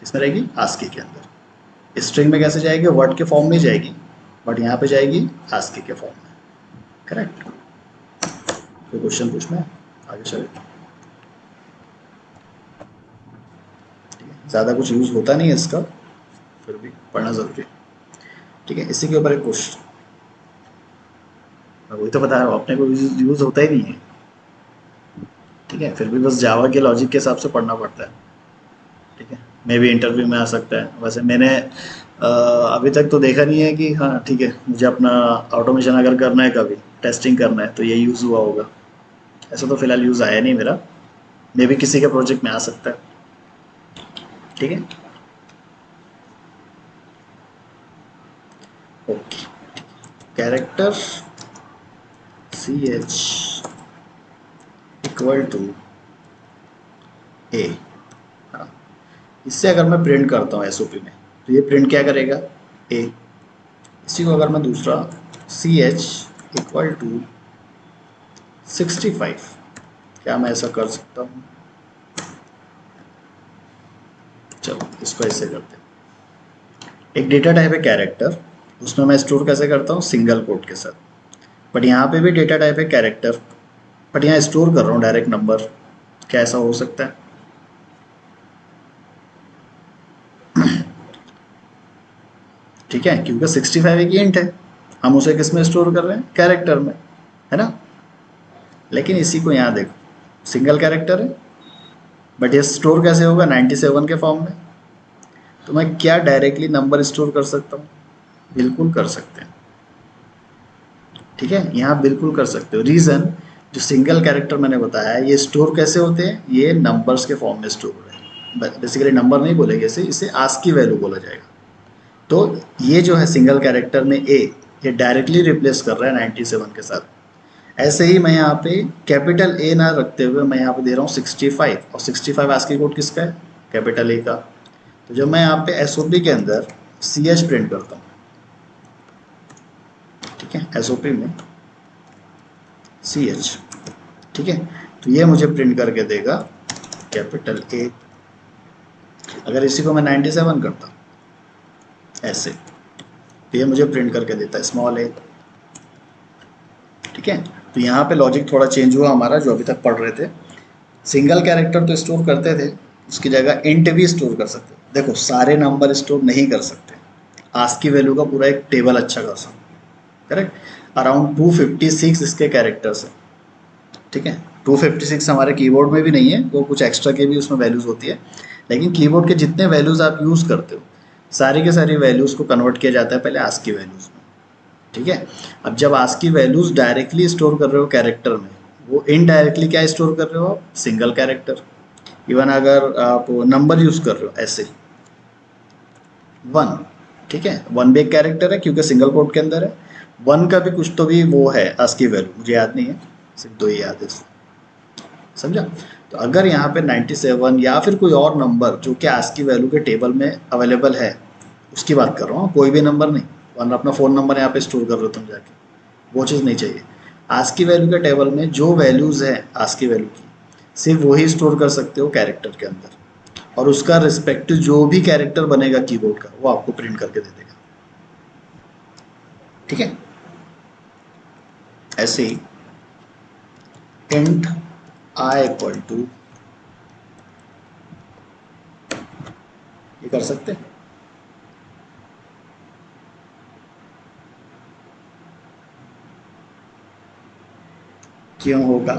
इसमें रहेगी आस्की के अंदर। स्ट्रिंग में कैसे जाएगी? वर्ड के फॉर्म में जाएगी, बट यहाँ पे जाएगी आस्की के फॉर्म में, करेक्ट। कोई क्वेश्चन पूछना है? आगे चले, ठीक है। ज़्यादा कुछ यूज़ होता नहीं है इसका, फिर भी पढ़ना ज़रूरी है, ठीक है। इसी के ऊपर एक क्वेश्चन, मैं वही तो बता रहा हूँ, अपने को यूज़ होता ही नहीं है, ठीक है, फिर भी बस जावा के लॉजिक के हिसाब से पढ़ना पड़ता है, ठीक है। मे भी इंटरव्यू में आ सकता है। वैसे मैंने अभी तक तो देखा नहीं है कि हाँ ठीक है, मुझे अपना ऑटोमेशन अगर करना है, कभी टेस्टिंग करना है, तो ये यूज़ हुआ होगा। ऐसा तो फिलहाल यूज़ आया नहीं मेरा, मे भी किसी के प्रोजेक्ट में आ सकता है, ठीक है। Okay, character CH equal to A. हाँ, इससे अगर मैं प्रिंट करता हूँ एसओपी में तो ये प्रिंट क्या करेगा, ए। इसी को अगर मैं दूसरा CH इक्वल टू 65, क्या मैं ऐसा कर सकता हूँ? चलो इसको ऐसे करते हैं। एक डेटा टाइप है कैरेक्टर, उसमें मैं स्टोर कैसे करता हूँ, सिंगल कोट के साथ। बट यहाँ पे भी डेटा टाइप है कैरेक्टर, बट यहाँ स्टोर कर रहा हूँ डायरेक्ट नंबर। क्या ऐसा हो सकता है? ठीक है, क्योंकि 65 एक इंट है, हम उसे किस में स्टोर कर रहे हैं, कैरेक्टर में, है ना। लेकिन इसी को यहाँ देखो, सिंगल कैरेक्टर है, बट ये स्टोर कैसे होगा, 97 के फॉर्म में। तो मैं क्या डायरेक्टली नंबर स्टोर कर सकता हूँ? बिल्कुल कर सकते हैं। ठीक है, यहाँ बिल्कुल कर सकते हो। रीज़न, जो सिंगल कैरेक्टर मैंने बताया है, ये स्टोर कैसे होते हैं, ये नंबर्स के फॉर्म में स्टोर हो रहे हैं। बेसिकली नंबर नहीं बोलेंगे इसे आस्की वैल्यू बोला जाएगा। तो ये जो है सिंगल कैरेक्टर में ए, ये डायरेक्टली रिप्लेस कर रहा है 97 के साथ। ऐसे ही मैं यहाँ पे कैपिटल ए ना रखते हुए मैं यहाँ पे दे रहा हूँ 65, और 65 आस्की कोड किसका है, कैपिटल ए का। तो जब मैं यहाँ पे एसओपी के अंदर CH प्रिंट करता हूँ, ठीक है, एसओपी में CH, ठीक है, तो ये मुझे प्रिंट करके देगा कैपिटल ए। अगर इसी को मैं 97 करता हूँ ऐसे, तो ये मुझे प्रिंट करके देता है स्मॉल ए। ठीक है, तो यहाँ पे लॉजिक थोड़ा चेंज हुआ हमारा, जो अभी तक पढ़ रहे थे। सिंगल कैरेक्टर तो स्टोर करते थे, उसकी जगह इंट भी स्टोर कर सकते। देखो, सारे नंबर स्टोर नहीं कर सकते, आस्की वैल्यू का पूरा एक टेबल अच्छा खासा, करेक्ट, अराउंड 256 इसके कैरेक्टर्स हैं। ठीक है, 256 हमारे कीबोर्ड में भी नहीं है, वो कुछ एक्स्ट्रा के भी उसमें वैल्यूज़ होती है। लेकिन कीबोर्ड के जितने वैल्यूज़ आप यूज़ करते हो, सारी के सारी वैल्यूज़ को कन्वर्ट किया जाता है पहले आस्की वैल्यूज़ में। ठीक है, अब जब आस्की वैल्यूज़ डायरेक्टली स्टोर कर रहे हो कैरेक्टर में, वो इनडायरेक्टली क्या स्टोर कर रहे हो, सिंगल कैरेक्टर। इवन अगर आप नंबर यूज़ कर रहे हो ऐसे 1, ठीक है, 1 भी एक कैरेक्टर है क्योंकि सिंगल कोट के अंदर है। 1 का भी कुछ तो भी वो है आस्की वैल्यू, मुझे याद नहीं है, सिर्फ 2 ही याद है, समझा। तो अगर यहाँ पे 97 या फिर कोई और नंबर जो कि आस्की वैल्यू के टेबल में अवेलेबल है, उसकी बात कर रहा हूँ, कोई भी नंबर नहीं, वरना अपना फ़ोन नंबर यहाँ पे स्टोर कर रहे हो तुम जाके, वो चीज़ नहीं चाहिए। आस्की वैल्यू के टेबल में जो वैल्यूज़ है आस्की वैल्यू की, सिर्फ वही स्टोर कर सकते हो कैरेक्टर के अंदर, और उसका रिस्पेक्टिव जो भी कैरेक्टर बनेगा कीबोर्ड का, वो आपको प्रिंट करके दे देगा। ठीक है, ऐसे ही इंट आई इक्वल टू, ये कर सकते हैं। क्यों होगा?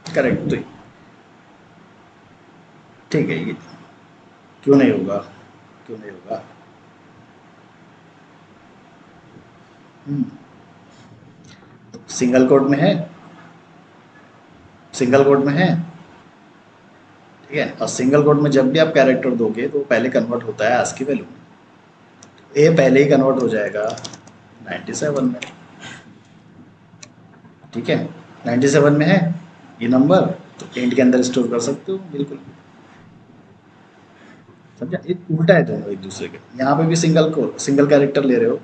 करेक्ट, तो ठीक है, ये क्यों नहीं होगा, क्यों नहीं होगा? सिंगल कोड में है, सिंगल कोड में है, ठीक है, और सिंगल कोड में जब भी आप कैरेक्टर दोगे तो पहले कन्वर्ट होता है आस्की वैल्यू में। ए पहले ही कन्वर्ट हो जाएगा 97 में। ठीक है, 97 में है ये नंबर, तो इंट के अंदर स्टोर कर सकते हो बिल्कुल। समझा, एक उल्टा है दोनों एक दूसरे के। यहाँ पे भी सिंगल कैरेक्टर ले रहे हो,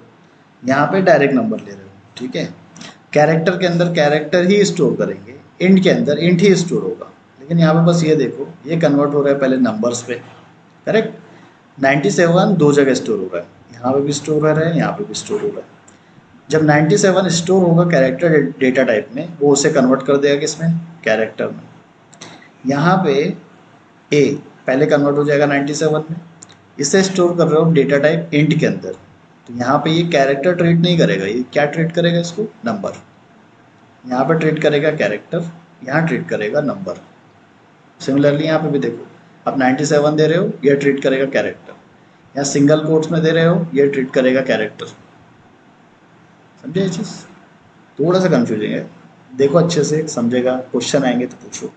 यहाँ पे डायरेक्ट नंबर ले रहे हो। ठीक है, कैरेक्टर के अंदर कैरेक्टर ही स्टोर करेंगे, इंट के अंदर इंट ही स्टोर होगा। लेकिन यहाँ पे बस ये देखो, ये कन्वर्ट हो रहा है पहले नंबर्स पे, करेक्ट। 97 दो जगह स्टोर हो रहा है, यहाँ पे भी स्टोर हो रहा है, यहाँ पे भी स्टोर हो रहा है। जब 97 स्टोर होगा कैरेक्टर डेटा टाइप में, वो उसे कन्वर्ट कर देगा किसमें, कैरेक्टर में। यहाँ पे ए पहले कन्वर्ट हो जाएगा 97 में, इसे स्टोर कर रहे हो डेटा टाइप इंट के अंदर, तो यहाँ पे ये कैरेक्टर ट्रीट नहीं करेगा, ये क्या ट्रीट करेगा, इसको नंबर। यहाँ पे ट्रीट करेगा कैरेक्टर, यहाँ ट्रीट करेगा नंबर। सिमिलरली यहाँ पे भी देखो, आप 97 दे रहे हो, ये ट्रीट करेगा कैरेक्टर। यहाँ सिंगल कोट्स में दे रहे हो, ये ट्रीट करेगा कैरेक्टर। समझे ये चीज़? थोड़ा सा कंफ्यूजिंग है, देखो अच्छे से समझेगा, क्वेश्चन आएंगे तो पूछो।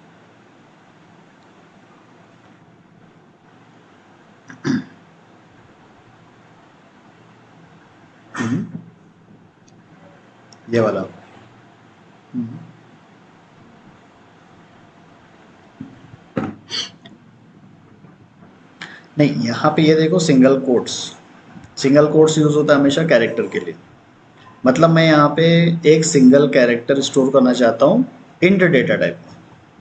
ये वाला। हम्म। नहीं, यहाँ पे ये देखो single quotes, single quotes use होता है हमेशा कैरेक्टर के लिए। मतलब मैं यहाँ पे एक सिंगल कैरेक्टर स्टोर करना चाहता हूँ इंट डेटा टाइप में,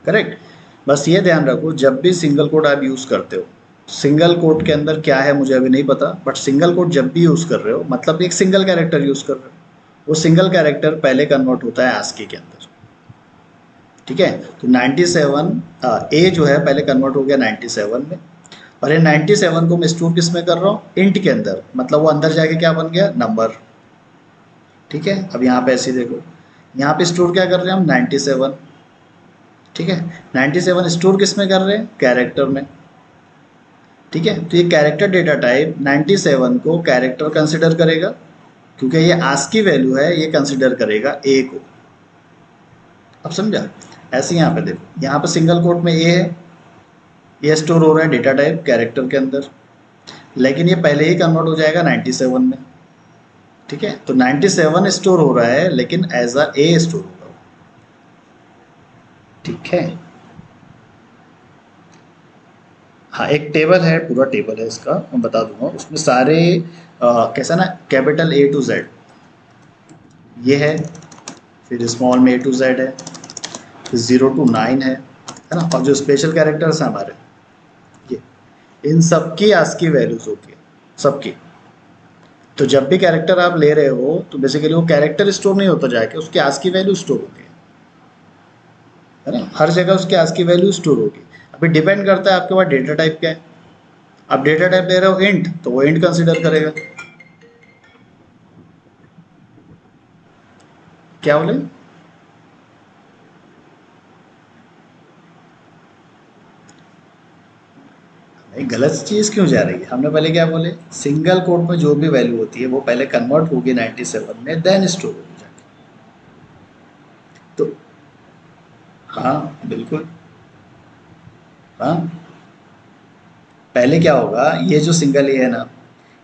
करेक्ट। बस ये ध्यान रखो जब भी सिंगल कोट आप यूज़ करते हो, सिंगल कोट के अंदर क्या है मुझे अभी नहीं पता, बट सिंगल कोट जब भी यूज़ कर रहे हो मतलब एक सिंगल कैरेक्टर यूज़ कर रहे हो, वो सिंगल कैरेक्टर पहले कन्वर्ट होता है आस्की के अंदर। ठीक है, तो 97 ए जो है पहले कन्वर्ट हो गया 97 में, और ये 97 को मैं स्टोर किस में कर रहा हूँ, इंट के अंदर, मतलब वो अंदर जाके क्या बन गया, नंबर। ठीक है, अब यहाँ पे ऐसे देखो, यहाँ पे स्टोर क्या कर रहे हैं हम, 97। ठीक है, 97 स्टोर किस में कर रहे हैं, कैरेक्टर में। ठीक है, तो ये कैरेक्टर डेटा टाइप 97 को कैरेक्टर कंसिडर करेगा, क्योंकि ये आस्की वैल्यू है, ये कंसिडर करेगा ए को। अब समझा। ऐसे यहाँ पे देखो, यहाँ पे सिंगल कोट में ए है, ये स्टोर हो रहा है डेटा टाइप कैरेक्टर के अंदर, लेकिन ये पहले ही कन्वर्ट हो जाएगा 97 में। ठीक है, तो 97 स्टोर हो रहा है लेकिन एज अ ए स्टोर होगा। ठीक है, हाँ एक टेबल है, पूरा टेबल है इसका, मैं बता दूंगा उसमें सारे कैसा ना, कैपिटल ए टू जेड ये है, फिर स्मॉल में ए टू जेड है, फिर 0 to 9 है ना, और जो स्पेशल कैरेक्टर्स हैं हमारे ये, इन सबकी आस्की वैल्यूज होती है सबकी। तो जब भी कैरेक्टर आप ले रहे हो तो बेसिकली वो कैरेक्टर स्टोर नहीं होता जाके, उसकी आस्की वैल्यू स्टोर होती है ना, हर जगह उसकी आस्की वैल्यू स्टोर होगी। अभी डिपेंड करता है आपके पास डेटा टाइप क्या है। आप डेटा टाइप ले रहे हो इंट, तो वो इंट कंसिडर करेगा। क्या बोले, नहीं गलत चीज़ क्यों जा रही है, हमने पहले क्या बोले, सिंगल कोट में जो भी वैल्यू होती है वो पहले कन्वर्ट होगी 97 में, देन स्टोर होगी जाके। तो हाँ बिल्कुल, हाँ पहले क्या होगा, ये जो सिंगल ए है ना,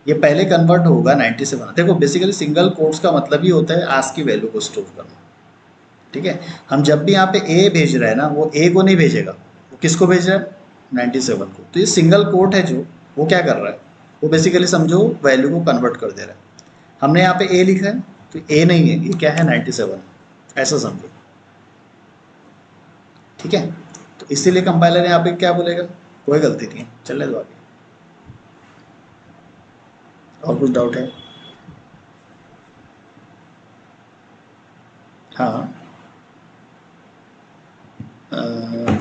ये पहले कन्वर्ट होगा 97। देखो बेसिकली सिंगल कोट्स का मतलब ही होता है आस्क की वैल्यू को स्टोर करना। ठीक है, हम जब भी यहाँ पे ए भेज रहे हैं ना, वो ए को नहीं भेजेगा, वो किसको भेज रहा है, 97 को। तो ये सिंगल कोट है जो, वो क्या कर रहा है, वो बेसिकली समझो वैल्यू को कन्वर्ट कर दे रहा है। हमने यहाँ पे ए लिखा है, तो ए नहीं है, ये क्या है 97, ऐसा समझो। ठीक है, तो इसीलिए कंपाइलर यहाँ पे क्या बोलेगा, कोई गलती नहीं है, चलने दो आगे। और कुछ डाउट है, हाँ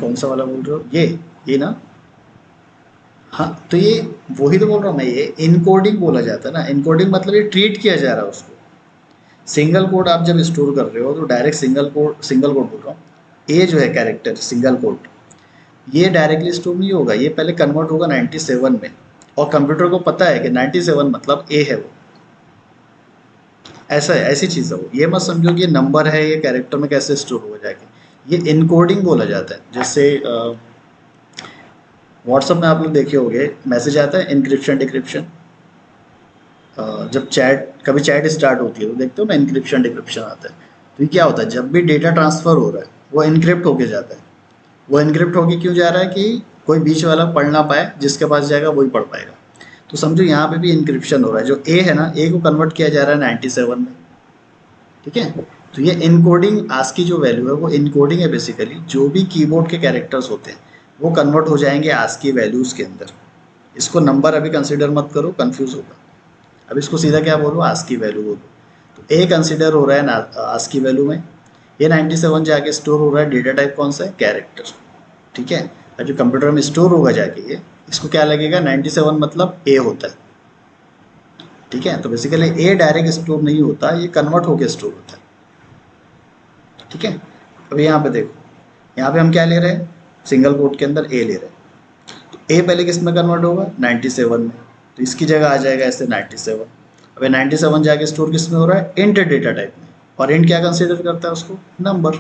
कौन सा वाला बोल रहे हो, ये ना, हाँ तो ये वही तो बोल रहा हूँ मैं, ये इनकोडिंग बोला जाता है ना, इनकोडिंग मतलब ये ट्रीट किया जा रहा है उसको। सिंगल कोड आप जब स्टोर कर रहे हो तो डायरेक्ट सिंगल कोड बोल रहा हूँ, ए जो है कैरेक्टर सिंगल कोड, ये डायरेक्टली स्टोर नहीं होगा, ये पहले कन्वर्ट होगा 97 में, और कंप्यूटर को पता है कि 97 मतलब ए है वो, ऐसा है, ऐसी चीज़ है वो। ये मत समझो कि ये नंबर है, ये कैरेक्टर में कैसे स्टोर हो जाएगा, ये इनकोडिंग बोला जाता है। जैसे व्हाट्सअप में आप लोग देखे होंगे, मैसेज आता है इनक्रिप्शन डिक्रिप्शन, जब चैट कभी चैट स्टार्ट होती है तो देखते हो ना इनक्रिप्शन डिक्रिप्शन आता है। तो ये क्या होता है, जब भी डेटा ट्रांसफ़र हो रहा है वो इनक्रिप्ट होके जाता है। वो इनक्रिप्ट होके क्यों जा रहा है, कि कोई बीच वाला पढ़ ना पाए, जिसके पास जाएगा वही पढ़ पाएगा। तो समझो यहाँ पे भी इनक्रिप्शन हो रहा है, जो ए है ना, ए को कन्वर्ट किया जा रहा है 97 में। ठीक है, तो ये इनकोडिंग आस्की जो वैल्यू है वो इनकोडिंग है, बेसिकली जो भी कीबोर्ड के कैरेक्टर्स होते हैं वो कन्वर्ट हो जाएंगे आस्की वैल्यूज़ के अंदर। इसको नंबर अभी कंसिडर मत करो, कंफ्यूज होगा। अब इसको सीधा क्या बोलो, आस्की वैल्यू बोलो। तो ए कंसिडर हो रहा है आस्की वैल्यू में, ये 97 जाके स्टोर हो रहा है, डेटा टाइप कौन सा है, कैरेक्टर। ठीक है, और जो कंप्यूटर में स्टोर होगा जाके ये, इसको क्या लगेगा, 97 मतलब ए होता है। ठीक है, तो बेसिकली ए डायरेक्ट स्टोर नहीं होता, ये कन्वर्ट होकर स्टोर होता है। ठीक है, अब यहाँ पे देखो, यहाँ पे हम क्या ले रहे हैं, सिंगल कोट के अंदर ए ले रहे हैं। तो ए पहले किस में कन्वर्ट होगा, 97 में, तो इसकी जगह आ जाएगा ऐसे 97। अब ये 97 जाके स्टोर किस में हो रहा है, इंट डेटा टाइप में, और इंट क्या कंसिडर करता है उसको, नंबर।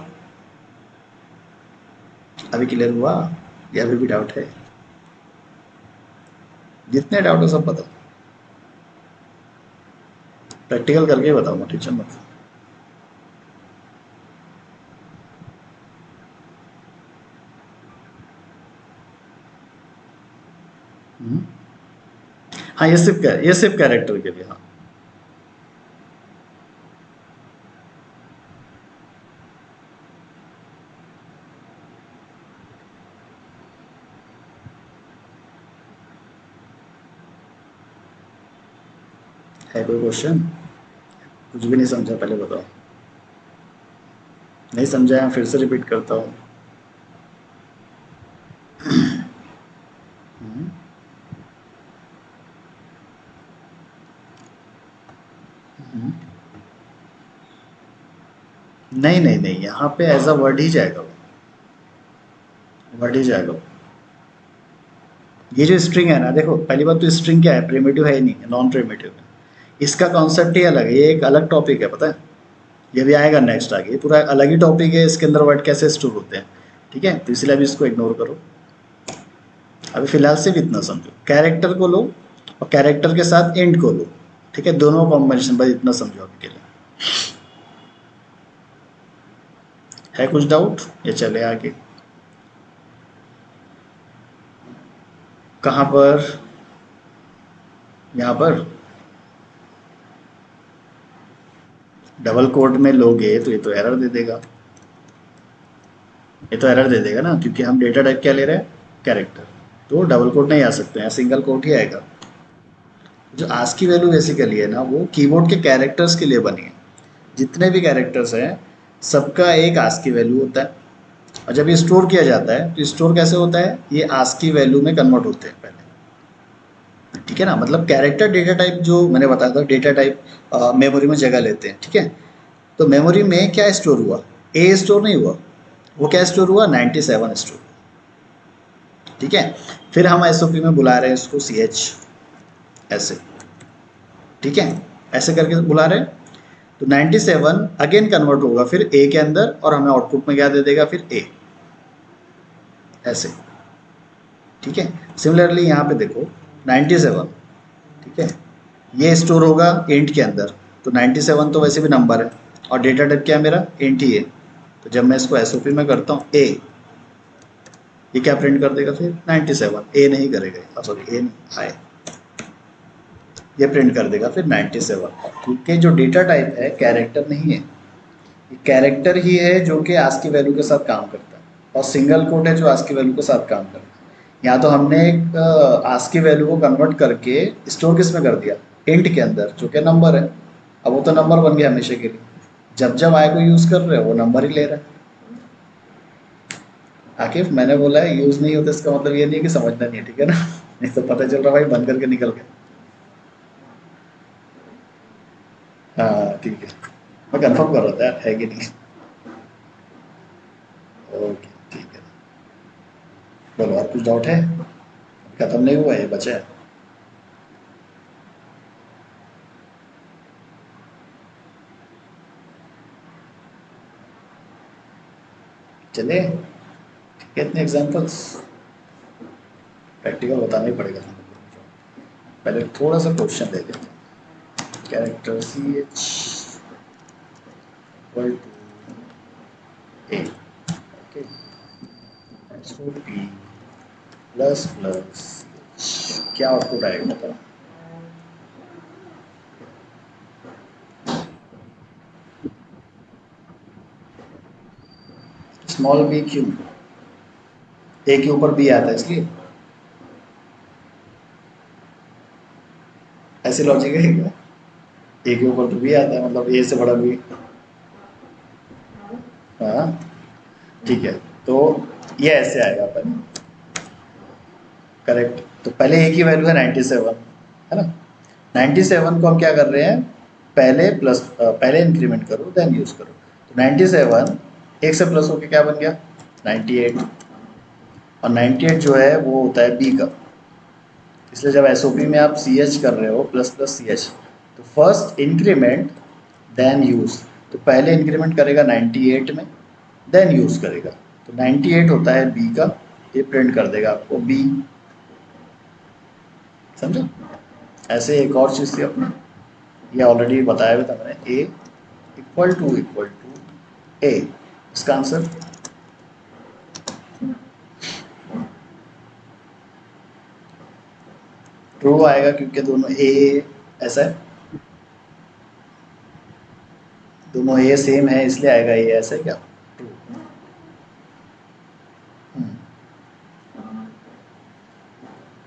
अभी क्लियर हुआ या अभी भी डाउट है, जितने डाउट हो सब बताओ, प्रैक्टिकल करके ही बताऊंगा, टेंशन मत। हम्म, हाँ ये सिर्फ कैरेक्टर के लिए, हाँ। है कोई क्वेश्चन? कुछ भी नहीं समझा, पहले बताओ। नहीं समझा है, फिर से रिपीट करता हूँ। हम्म, हम्म। नहीं नहीं नहीं, यहाँ पे एज अ वर्ड ही जाएगा वो, वर्ड ही जाएगा वो। ये जो स्ट्रिंग है ना, देखो पहली बात तो स्ट्रिंग क्या है, प्रिमिटिव है ही नहीं, नॉन प्रिमिटिव है। इसका कॉन्सेप्ट ही अलग है, ये एक अलग टॉपिक है, पता है। ये भी आएगा नेक्स्ट आगे, ये पूरा अलग ही टॉपिक है, इसके अंदर वर्ड कैसे स्टोर होते हैं। ठीक है, तो इसलिए अभी इसको इग्नोर करो। अभी फिलहाल सिर्फ इतना समझो, कैरेक्टर को लो और कैरेक्टर के साथ एंड को लो। ठीक है, दोनों कॉम्बिनेशन, बस इतना समझो अभी के लिए। है कुछ डाउट ये चले आगे? कहाँ पर? यहाँ पर डबल कोट में लोगे तो ये तो एरर दे देगा, ये तो एरर दे देगा ना, क्योंकि हम डेटा टाइप क्या ले रहे हैं, कैरेक्टर। तो डबल कोट नहीं आ सकते हैं, सिंगल कोट ही आएगा। जो आज की वैल्यू बेसिकली है ना, वो कीबोर्ड के कैरेक्टर्स के लिए बनी है। जितने भी कैरेक्टर्स हैं, सबका एक आज की वैल्यू होता है। और जब ये स्टोर किया जाता है तो स्टोर कैसे होता है, ये आज की वैल्यू में कन्वर्ट होते हैं पहले। ठीक है ना, मतलब कैरेक्टर डेटा टाइप जो मैंने बताया था, डेटा टाइप मेमोरी में जगह लेते हैं। ठीक है, तो मेमोरी में क्या स्टोर हुआ, ए स्टोर नहीं हुआ, वो क्या स्टोर हुआ, 97 स्टोर। ठीक है, फिर हम एसओपी में बुला रहे हैं इसको सी एच, ऐसे। ठीक है, ऐसे करके बुला रहे हैं। तो 97 अगेन कन्वर्ट होगा फिर ए के अंदर, और हमें आउटपुट में क्या दे देगा, फिर ए, ऐसे। ठीक है, सिमिलरली यहाँ पे देखो 97। ठीक है, ये स्टोर होगा इंट के अंदर। तो 97 तो वैसे भी नंबर है, और डेटा टाइप क्या है मेरा, इंट ही है। तो जब मैं इसको एसओपी में करता हूँ ए, ये क्या प्रिंट कर देगा फिर, 97। ए नहीं करेगा, सॉरी ए नहीं आए, ये प्रिंट कर देगा फिर 97। क्योंकि जो डेटा टाइप है कैरेक्टर नहीं है, ये कैरेक्टर ही है जो कि आज की वैल्यू के साथ काम करता है, और सिंगल कोट है जो आज की वैल्यू के साथ काम करता है। यहाँ तो हमने एक आज की वैल्यू को कन्वर्ट करके स्टोर किस में कर दिया, इंट के अंदर, जो कि नंबर है। अब वो तो नंबर बन गया हमेशा के लिए, जब जब आई को यूज़ कर रहे हो वो नंबर ही ले रहा है। आकिफ, मैंने बोला है यूज़ नहीं होता, इसका मतलब ये नहीं है कि समझना नहीं है, ठीक है ना। नहीं तो पता चल रहा भाई बंद करके निकल गया। हाँ ठीक है, मैं कंफर्म कर रहा था यार, है कि नहीं। ओके ठीक है, बोलो और कुछ डाउट है? खत्म नहीं हुआ, ये बचा है। चलिए, कितने एग्जांपल्स, प्रैक्टिकल बताना ही पड़ेगा हम लोगों को। पहले थोड़ा सा क्वेश्चन दे देते हैं। Character C H equal to A, okay, so P plus plus, क्या आउटपुट आएगा बताओ। स्मॉल बी क्यों, ए के ऊपर बी आता है इसलिए, ऐसे लॉजिक है क्या? ए के ऊपर तो बी आता है, मतलब ए से बड़ा बी। हाँ ठीक है, तो ये ऐसे आएगा अपन, करेक्ट। तो पहले ए की वैल्यू है 97, है ना। 97 को हम क्या कर रहे हैं, पहले प्लस पहले इंक्रीमेंट करो देन यूज करो। तो 97 एक से प्लस होके क्या बन गया, 98। और 98 जो है वो होता है बी का। इसलिए जब एसओपी में आप सी एच कर रहे हो, प्लस प्लस सी एच, तो फर्स्ट इंक्रीमेंट देन यूज। तो पहले इंक्रीमेंट करेगा 98 में, देन यूज करेगा। तो 98 होता है बी का, ये प्रिंट कर देगा आपको बी, समझो। ऐसे एक और चीज़ थी अपने, ये ऑलरेडी बताया हुआ था मैंने, ए इक्वल टू ए, इसका आंसर ट्रू आएगा क्योंकि दोनों ए ऐसा है, दोनों ए सेम है इसलिए आएगा ए ऐसा है क्या, ट्रू।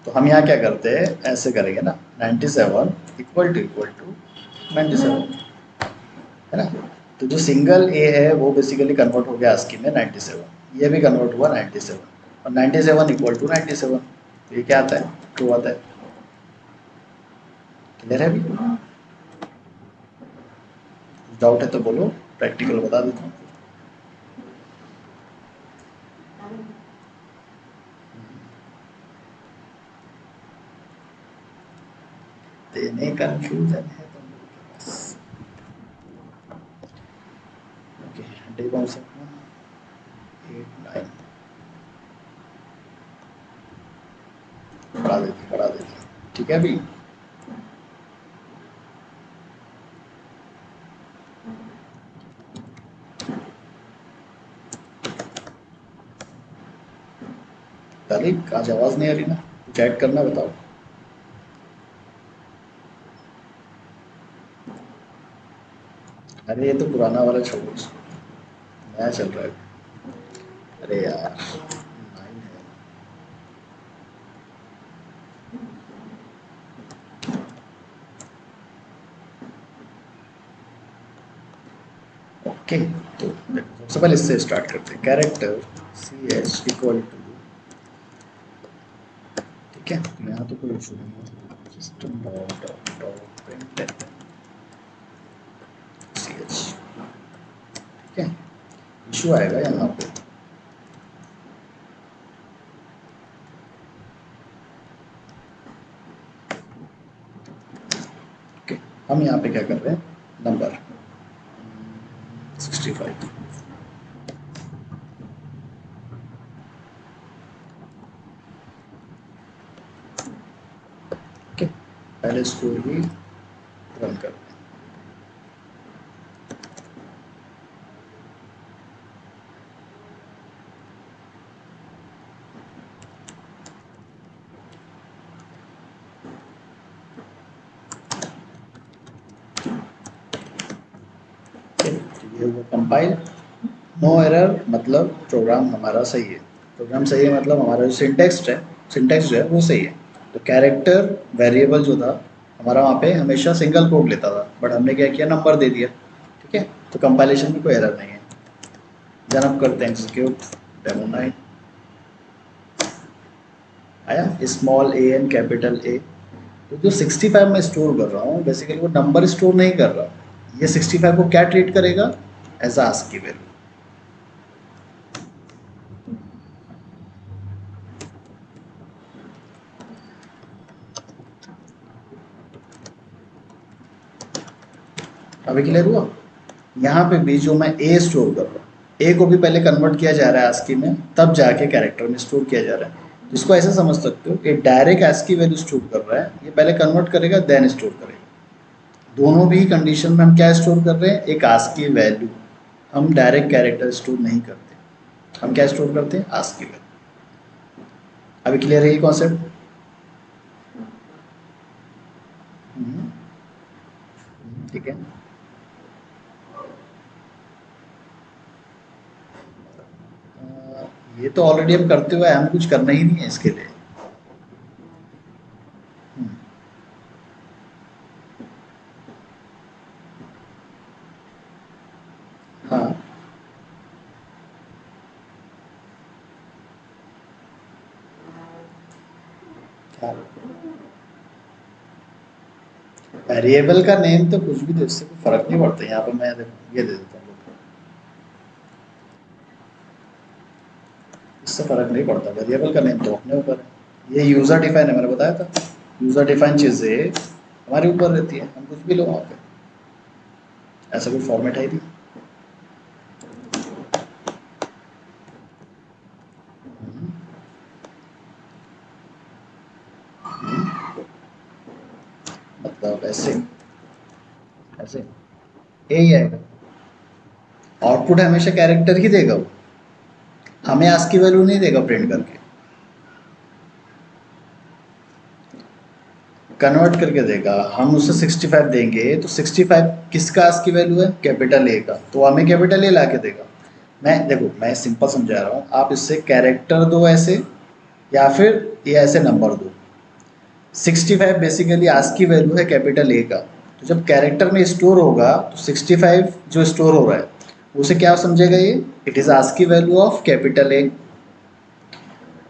तो हम यहाँ क्या करते हैं, ऐसे करेंगे ना, 97 इक्वल टू 97, है ना। तो जो सिंगल ए है वो बेसिकली कन्वर्ट हो गया ASCII में 97, ये भी कन्वर्ट हुआ 97, और 97 इक्वल टू 97, तो ये क्या आता है, ट्रू आता है। क्लियर है अभी, डाउट है तो बोलो, प्रैक्टिकल बता देता हूँ। देने कंफ्यूजन है तुम लोग के पास। ओके, डे कौन सा, 8 9, बढ़ा देती, ठीक है अभी। तालिक आज आवाज़ नहीं आ रही ना, कुछ ऐड करना बताओ। अरे ये तो पुराना वाला छोड़ो, नया चल रहा है। अरे यार 9 है। ओके, तो देखो सबसे पहले इससे स्टार्ट करते हैं, कैरेक्टर ch इक्वल टू, ठीक है, तो यहाँ तो कोई इशू नहीं है, system dot dot dot print ch, ठीक है। इशू आएगा यहाँ पे, ओके। हम यहाँ पे क्या कर रहे हैं, नंबर 65, ओके। पहले इसको भी रन कर, ये वो कंपाइल, नो एरर मतलब प्रोग्राम हमारा सही है, प्रोग्राम सही है मतलब हमारा जो सिंटेक्स जो है वो सही है। तो कैरेक्टर वेरिएबल जो था हमारा वहाँ पे हमेशा सिंगल कोड लेता था, बट हमने क्या किया, नंबर दे दिया, ठीक है। तो कंपाइलेशन में कोई एरर नहीं है। जनप करते हैं एग्जीक्यूट, डेमो 9 आया, small A N capital A. तो जो 65 में स्टोर कर रहा हूँ बेसिकली वो नंबर स्टोर नहीं कर रहा, ये 65 को क्या ट्रीट करेगा, एज ASCII वैल्यू। अभी क्लियर हुआ। यहाँ पे भी जो मैं ए स्टोर कर रहा हूँ, ए को भी पहले कन्वर्ट किया जा रहा है ASCII में, तब जाके कैरेक्टर में स्टोर किया जा रहा है। जिसको ऐसे समझ सकते हो कि डायरेक्ट ASCII वैल्यू स्टोर कर रहा है, ये पहले कन्वर्ट करेगा देन स्टोर करेगा। दोनों भी कंडीशन में हम क्या स्टोर कर रहे हैं, एक ASCII वैल्यू। हम डायरेक्ट कैरेक्टर स्टोर नहीं करते, हम क्या स्टोर करते हैं, ASCII वैल्यू। अभी क्लियर है ये कॉन्सेप्ट। ठीक है, ये तो ऑलरेडी हम करते हुए हमें कुछ करना ही नहीं है इसके लिए। हाँ, क्या वेरिएबल का नेम तो कुछ भी दे, इससे कोई फर्क नहीं पड़ता। यहाँ पर मैं ये दे देता हूँ, इससे फर्क नहीं पड़ता, वेरिएबल का नेम तो अपने ऊपर है। ये यूज़र डिफाइन है, मैंने बताया था, यूज़र डिफाइन चीज़ें हमारे ऊपर रहती है, हम कुछ भी लो वहाँ पे, ऐसा कोई फॉर्मेट है ही नहीं। मतलब ऐसे ऐसे यही आएगा, आउटपुट हमेशा कैरेक्टर ही देगा वो, हमें ASCII वैल्यू नहीं देगा प्रिंट करके। कन्वर्ट करके देगा, हम उसे 65 देंगे तो 65 किसका आस्क की वैल्यू है, कैपिटल ए का, तो हमें कैपिटल ए ला के देगा। मैं देखो मैं सिंपल समझा रहा हूँ, आप इससे कैरेक्टर दो ऐसे या फिर ये ऐसे नंबर दो। 65 बेसिकली आस्क की वैल्यू है कैपिटल ए का, तो जब कैरेक्टर में स्टोर होगा तो 65 जो स्टोर हो रहा है उसे क्या समझेगा ये, it is ASCII value of capital A.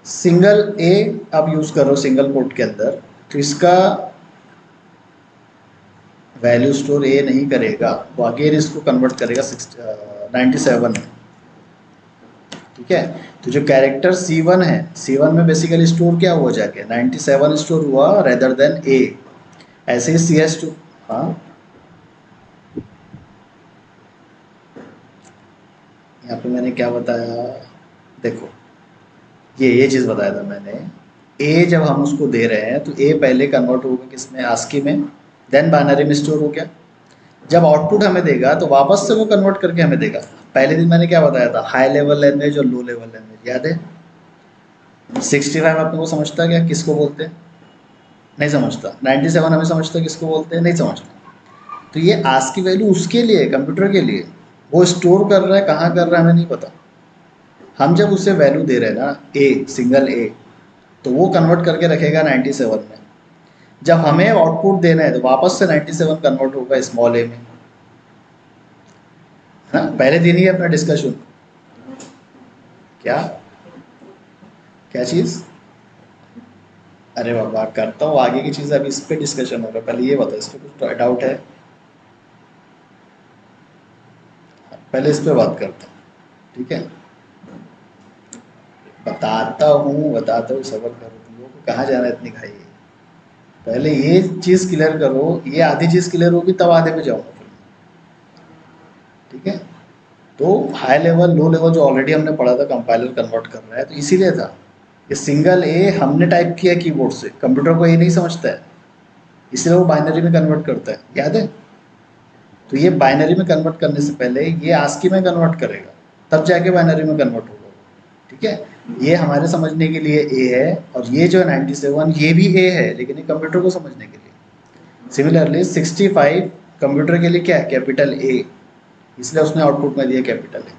Single A आप यूज़ करो सिंगल कोट के अंदर, तो इसका वैल्यू स्टोर ए नहीं करेगा, वो अगेन इसको कन्वर्ट करेगा 97 में। ठीक है, तो जो कैरेक्टर C1 है, C1 में बेसिकली स्टोर क्या हुआ जाके 97 स्टोर हुआ रेदर देन ए। ऐसे ही CS2, हाँ यहाँ पे मैंने क्या बताया, देखो ये चीज़ बताया था मैंने, ए जब हम उसको दे रहे हैं तो ए पहले कन्वर्ट होगा किसमें, आस्की में, देन बाइनरी में स्टोर हो गया। जब आउटपुट हमें देगा तो वापस से वो कन्वर्ट करके हमें देगा। पहले दिन मैंने क्या बताया था, हाई लेवल लैंग्वेज और लो लेवल लैंग्वेज याद है। 65 अपने को समझता क्या, किसको बोलते हैं, नहीं समझता। 97 हमें समझता किसको बोलते हैं, नहीं समझता। तो ये आस्क की वैल्यू उसके लिए, कंप्यूटर के लिए, वो स्टोर कर रहा है, कहाँ कर रहा है हमें नहीं पता। हम जब उसे वैल्यू दे रहे हैं ना ए, सिंगल ए, तो वो कन्वर्ट करके रखेगा 97 में। जब हमें आउटपुट देना है तो वापस से 97 कन्वर्ट होगा स्मॉल ए में, है ना। पहले दिन ही अपना डिस्कशन, क्या क्या चीज़, अरे बाबा करता हूँ आगे की चीज़, अभी इस पे डिस्कशन होगा, पहले ये बताओ इस पे कुछ डाउट है, पहले इस पे बात करता हूँ, ठीक है। बताता हूँ सबर करो, तुम लोगों को कहाँ जाना है इतनी खाई है। पहले ये चीज़ क्लियर करो, ये आधी चीज़ क्लियर होगी तब आधे पे जाऊँगा फिर, ठीक है। तो हाई लेवल लो लेवल जो ऑलरेडी हमने पढ़ा था, कंपाइलर कन्वर्ट कर रहा है, तो इसीलिए था ये सिंगल ए हमने टाइप किया कीबोर्ड से, कंप्यूटर को ये नहीं समझता है, इसलिए वो बाइनरी में कन्वर्ट करता है, याद है। तो ये बाइनरी में कन्वर्ट करने से पहले ये आस्की में कन्वर्ट करेगा, तब जाके बाइनरी में कन्वर्ट होगा, ठीक है। ये हमारे समझने के लिए ए है, और ये जो है 97 ये भी ए है, लेकिन ये कंप्यूटर को समझने के लिए। सिमिलरली 65 कंप्यूटर के लिए क्या है, कैपिटल ए, इसलिए उसने आउटपुट में दिया कैपिटल ए,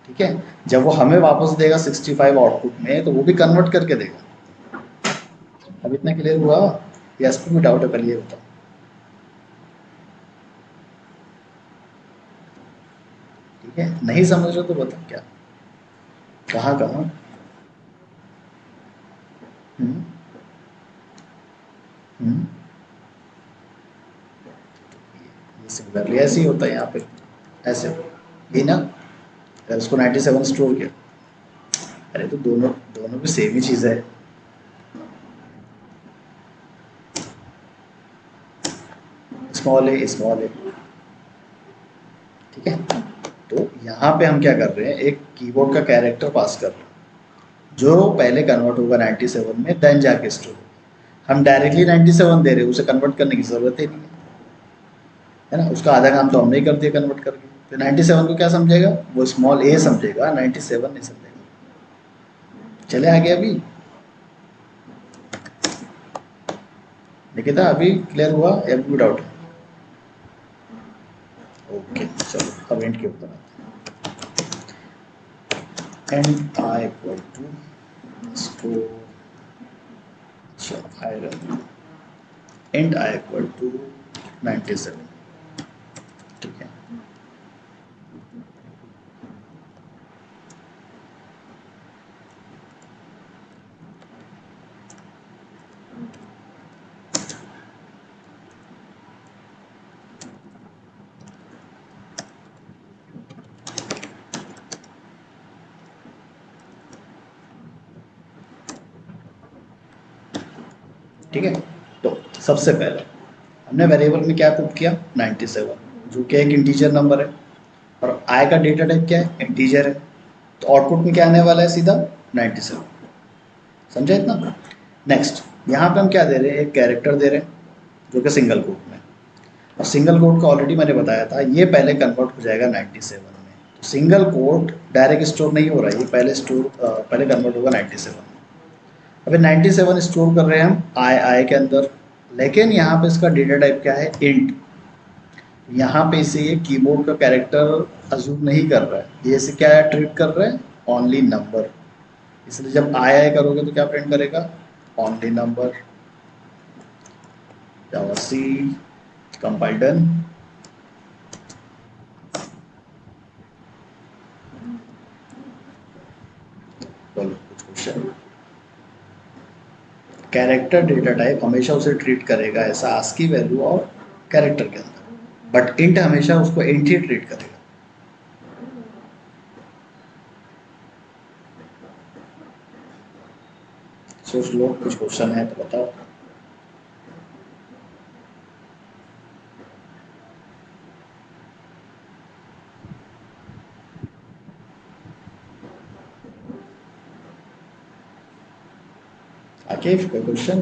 ठीक है। जब वो हमें वापस देगा 65 आउटपुट में, तो वो भी कन्वर्ट करके देगा। अब इतना क्लियर हुआ या इस पर भी डाउट है, पहले ये बताओ। ठीक है, नहीं समझ रहे तो बताओ क्या, कहाँ कहाँ। हम्म हम्म ये सिमिलरली ऐसे ही होता है यहाँ पे, ऐसे ही ना, अगर उसको 97 स्टोर किया, अरे तो दोनों दोनों भी सेम ही चीज़ है। स्मॉल ए, ठीक है। तो यहाँ पे हम क्या कर रहे हैं, एक कीबोर्ड का कैरेक्टर पास कर रहे हैं जो पहले कन्वर्ट होगा 97 में, देन जाके स्टोर। हम डायरेक्टली 97 दे रहे हैं, उसे कन्वर्ट करने की ज़रूरत ही नहीं है ना, उसका आधा काम तो हमने ही कर दिया कन्वर्ट करके। तो 97 को क्या समझेगा, वो स्मॉल ए समझेगा, 97 नहीं समझेगा। चले आगे अभी, निकिता अभी क्लियर हुआ या अभी डाउट है। ओके चलो अब एंड के ऊपर आते हैं। And I equal to store, चलो I run, and I equal to 97, ठीक है। ठीक है, तो सबसे पहले हमने वेरिएबल में क्या पुट किया 97, जो कि एक इंटीजर नंबर है, और आई का डेटा टाइप क्या है, इंटीजर है, तो आउटपुट में क्या आने वाला है, सीधा 97। समझा इतना। नेक्स्ट यहाँ पे हम क्या दे रहे हैं, एक कैरेक्टर दे रहे हैं जो कि सिंगल कोट में, और सिंगल कोट का ऑलरेडी मैंने बताया था, ये पहले कन्वर्ट हो जाएगा 97 में। तो सिंगल कोट डायरेक्ट स्टोर नहीं हो रहा है, ये पहले कन्वर्ट होगा 97 में। अभी 97 स्टोर कर रहे हैं हम आई के अंदर, लेकिन यहाँ पे इसका डेटा टाइप क्या है, इंट। यहाँ पे इसे ये कीबोर्ड का कैरेक्टर अज्यूम नहीं कर रहा है, ये इसे क्या ट्रीट कर रहा है, ओनली नंबर। इसलिए जब आई करोगे तो क्या प्रिंट करेगा, ओनली नंबर। जावा सी कंपाइल डन। बोलो कुछ क्वेश्चन। कैरेक्टर डेटा टाइप हमेशा उसे ट्रीट करेगा ऐसा आस्की वैल्यू और कैरेक्टर के अंदर, बट इंट हमेशा उसको इंट ही ट्रीट करेगा। सोच लो कुछ क्वेश्चन है तो बताओ। आके कोई क्वेश्चन,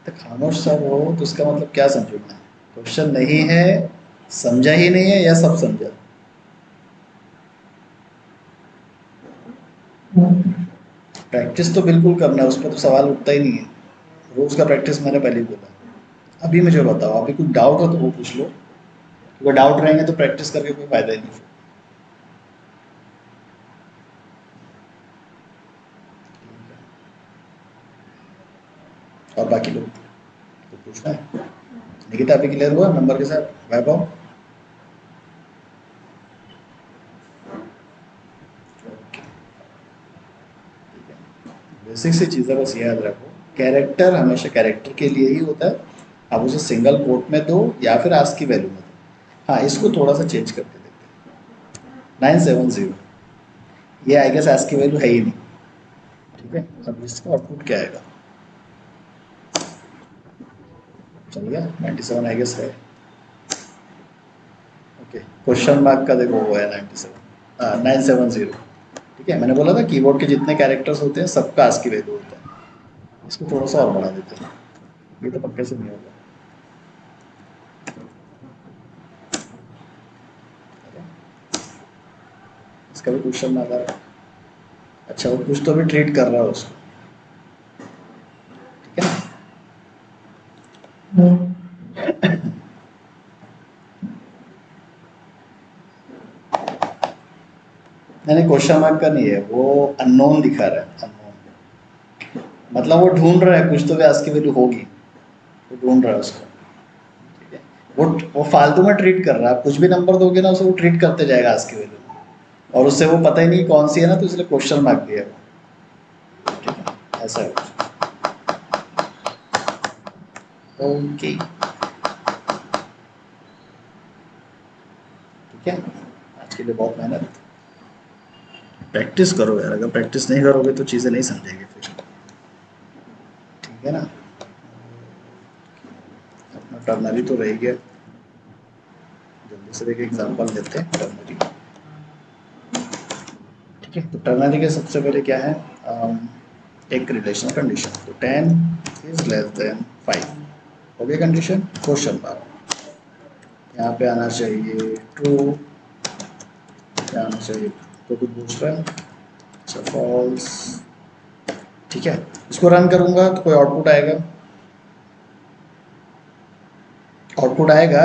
तो खामोश सब हो तो उसका मतलब क्या समझो मैं, क्वेश्चन नहीं है, समझा ही नहीं है, या सब समझा। प्रैक्टिस तो बिल्कुल करना है, उस पर तो सवाल उठता ही नहीं है। रोज का प्रैक्टिस मैंने पहले ही बोला। अभी मुझे बताओ, अभी कुछ डाउट हो तो वो पूछ लो। अगर डाउट रहेंगे तो प्रैक्टिस करके कोई फायदा ही नहीं। और बाकी लोग तो पूछना है। निकिता अभी क्लियर हुआ नंबर के साथ वैभव। बेसिक सी चीज़ें बस याद रखो, कैरेक्टर हमेशा कैरेक्टर के लिए ही होता है। आप उसे सिंगल कोट में दो या फिर आस्क की वैल्यू में दो। हाँ, इसको थोड़ा सा चेंज करके देखते हैं। 970, ये आई गेस आस्क की वैल्यू है ही नहीं। ठीक है, अब इसका आउटपुट क्या आएगा, चल गया 97 आई गेस है। ओके, क्वेश्चन मार्क का देखो वो है 97, 970। ठीक है, मैंने बोला था कीबोर्ड के जितने कैरेक्टर्स होते हैं सबका आस्क की वैल्यू होता है। इसको थोड़ा सा और बढ़ा देते हैं, ये तो पक्के से नहीं होगा। इसका भी क्वेश्चन मार्क आ रहा है। अच्छा, वो कुछ तो भी ट्रीट कर रहा है उसको। ठीक है ना। नहीं, क्वेश्चन मार्क का नहीं है, वो अननोन दिखा रहा है, अननोन। मतलब वो ढूंढ रहा है, कुछ तो भी आस्क की वैल्यू होगी, वो ढूंढ रहा है उसको। ठीक है, वो फालतू में ट्रीट कर रहा है, आप कुछ भी नंबर दोगे ना उसे, वो ट्रीट करते जाएगा आस्क की वैल्यू। और उससे वो पता ही नहीं कौन सी है ना, तो इसलिए क्वेश्चन मार्क दिया वो। ठीक है, ऐसा है। ओके, ठीक है, आज के लिए बहुत मेहनत। प्रैक्टिस करो यार, अगर प्रैक्टिस नहीं करोगे तो चीज़ें नहीं समझेंगे फिर। ठीक है ना। अपना टर्नरी तो रह गया, जल्दी से एक एग्जांपल लेते हैं टर्नरी। ठीक है, तो टर्नरी के सबसे पहले क्या है, एक रिलेशनल कंडीशन, तो 10 इज लेस देन 5 हो गया कंडीशन, क्वेश्चन मार्क। यहाँ पे आना चाहिए ट्रू, यहाँ आना चाहिए तो कुछ पूछ रहा है, अच्छा फॉल्स। ठीक है, इसको रन करूँगा तो कोई आउटपुट आएगा, आउटपुट आएगा।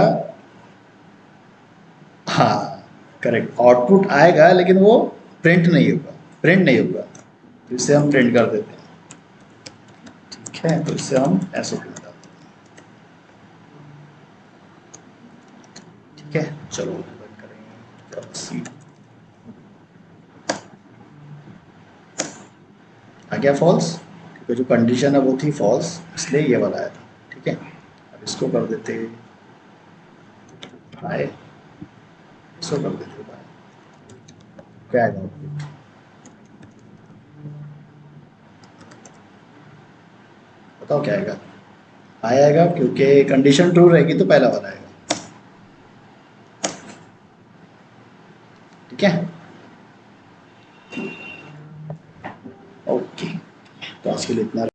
हाँ, करेक्ट, आउटपुट आएगा लेकिन वो प्रिंट नहीं होगा, प्रिंट नहीं होगा, तो इसे हम प्रिंट कर देते हैं। ठीक है, तो इसे हम ऐसे प्रिंट कर देते हैं। ठीक है, चलो रन करेंगे, सी आ गया फॉल्स, क्योंकि जो कंडीशन है वो थी फॉल्स, इसलिए ये वाला आया था। ठीक है, अब इसको कर देते हाय, इसको कर देते बाय, क्या आएगा, बताओ क्या आएगा। आएगा, क्योंकि कंडीशन ट्रू रहेगी तो पहला वाला आएगा। ठीक है, ओके, तो आज के लिए इतना।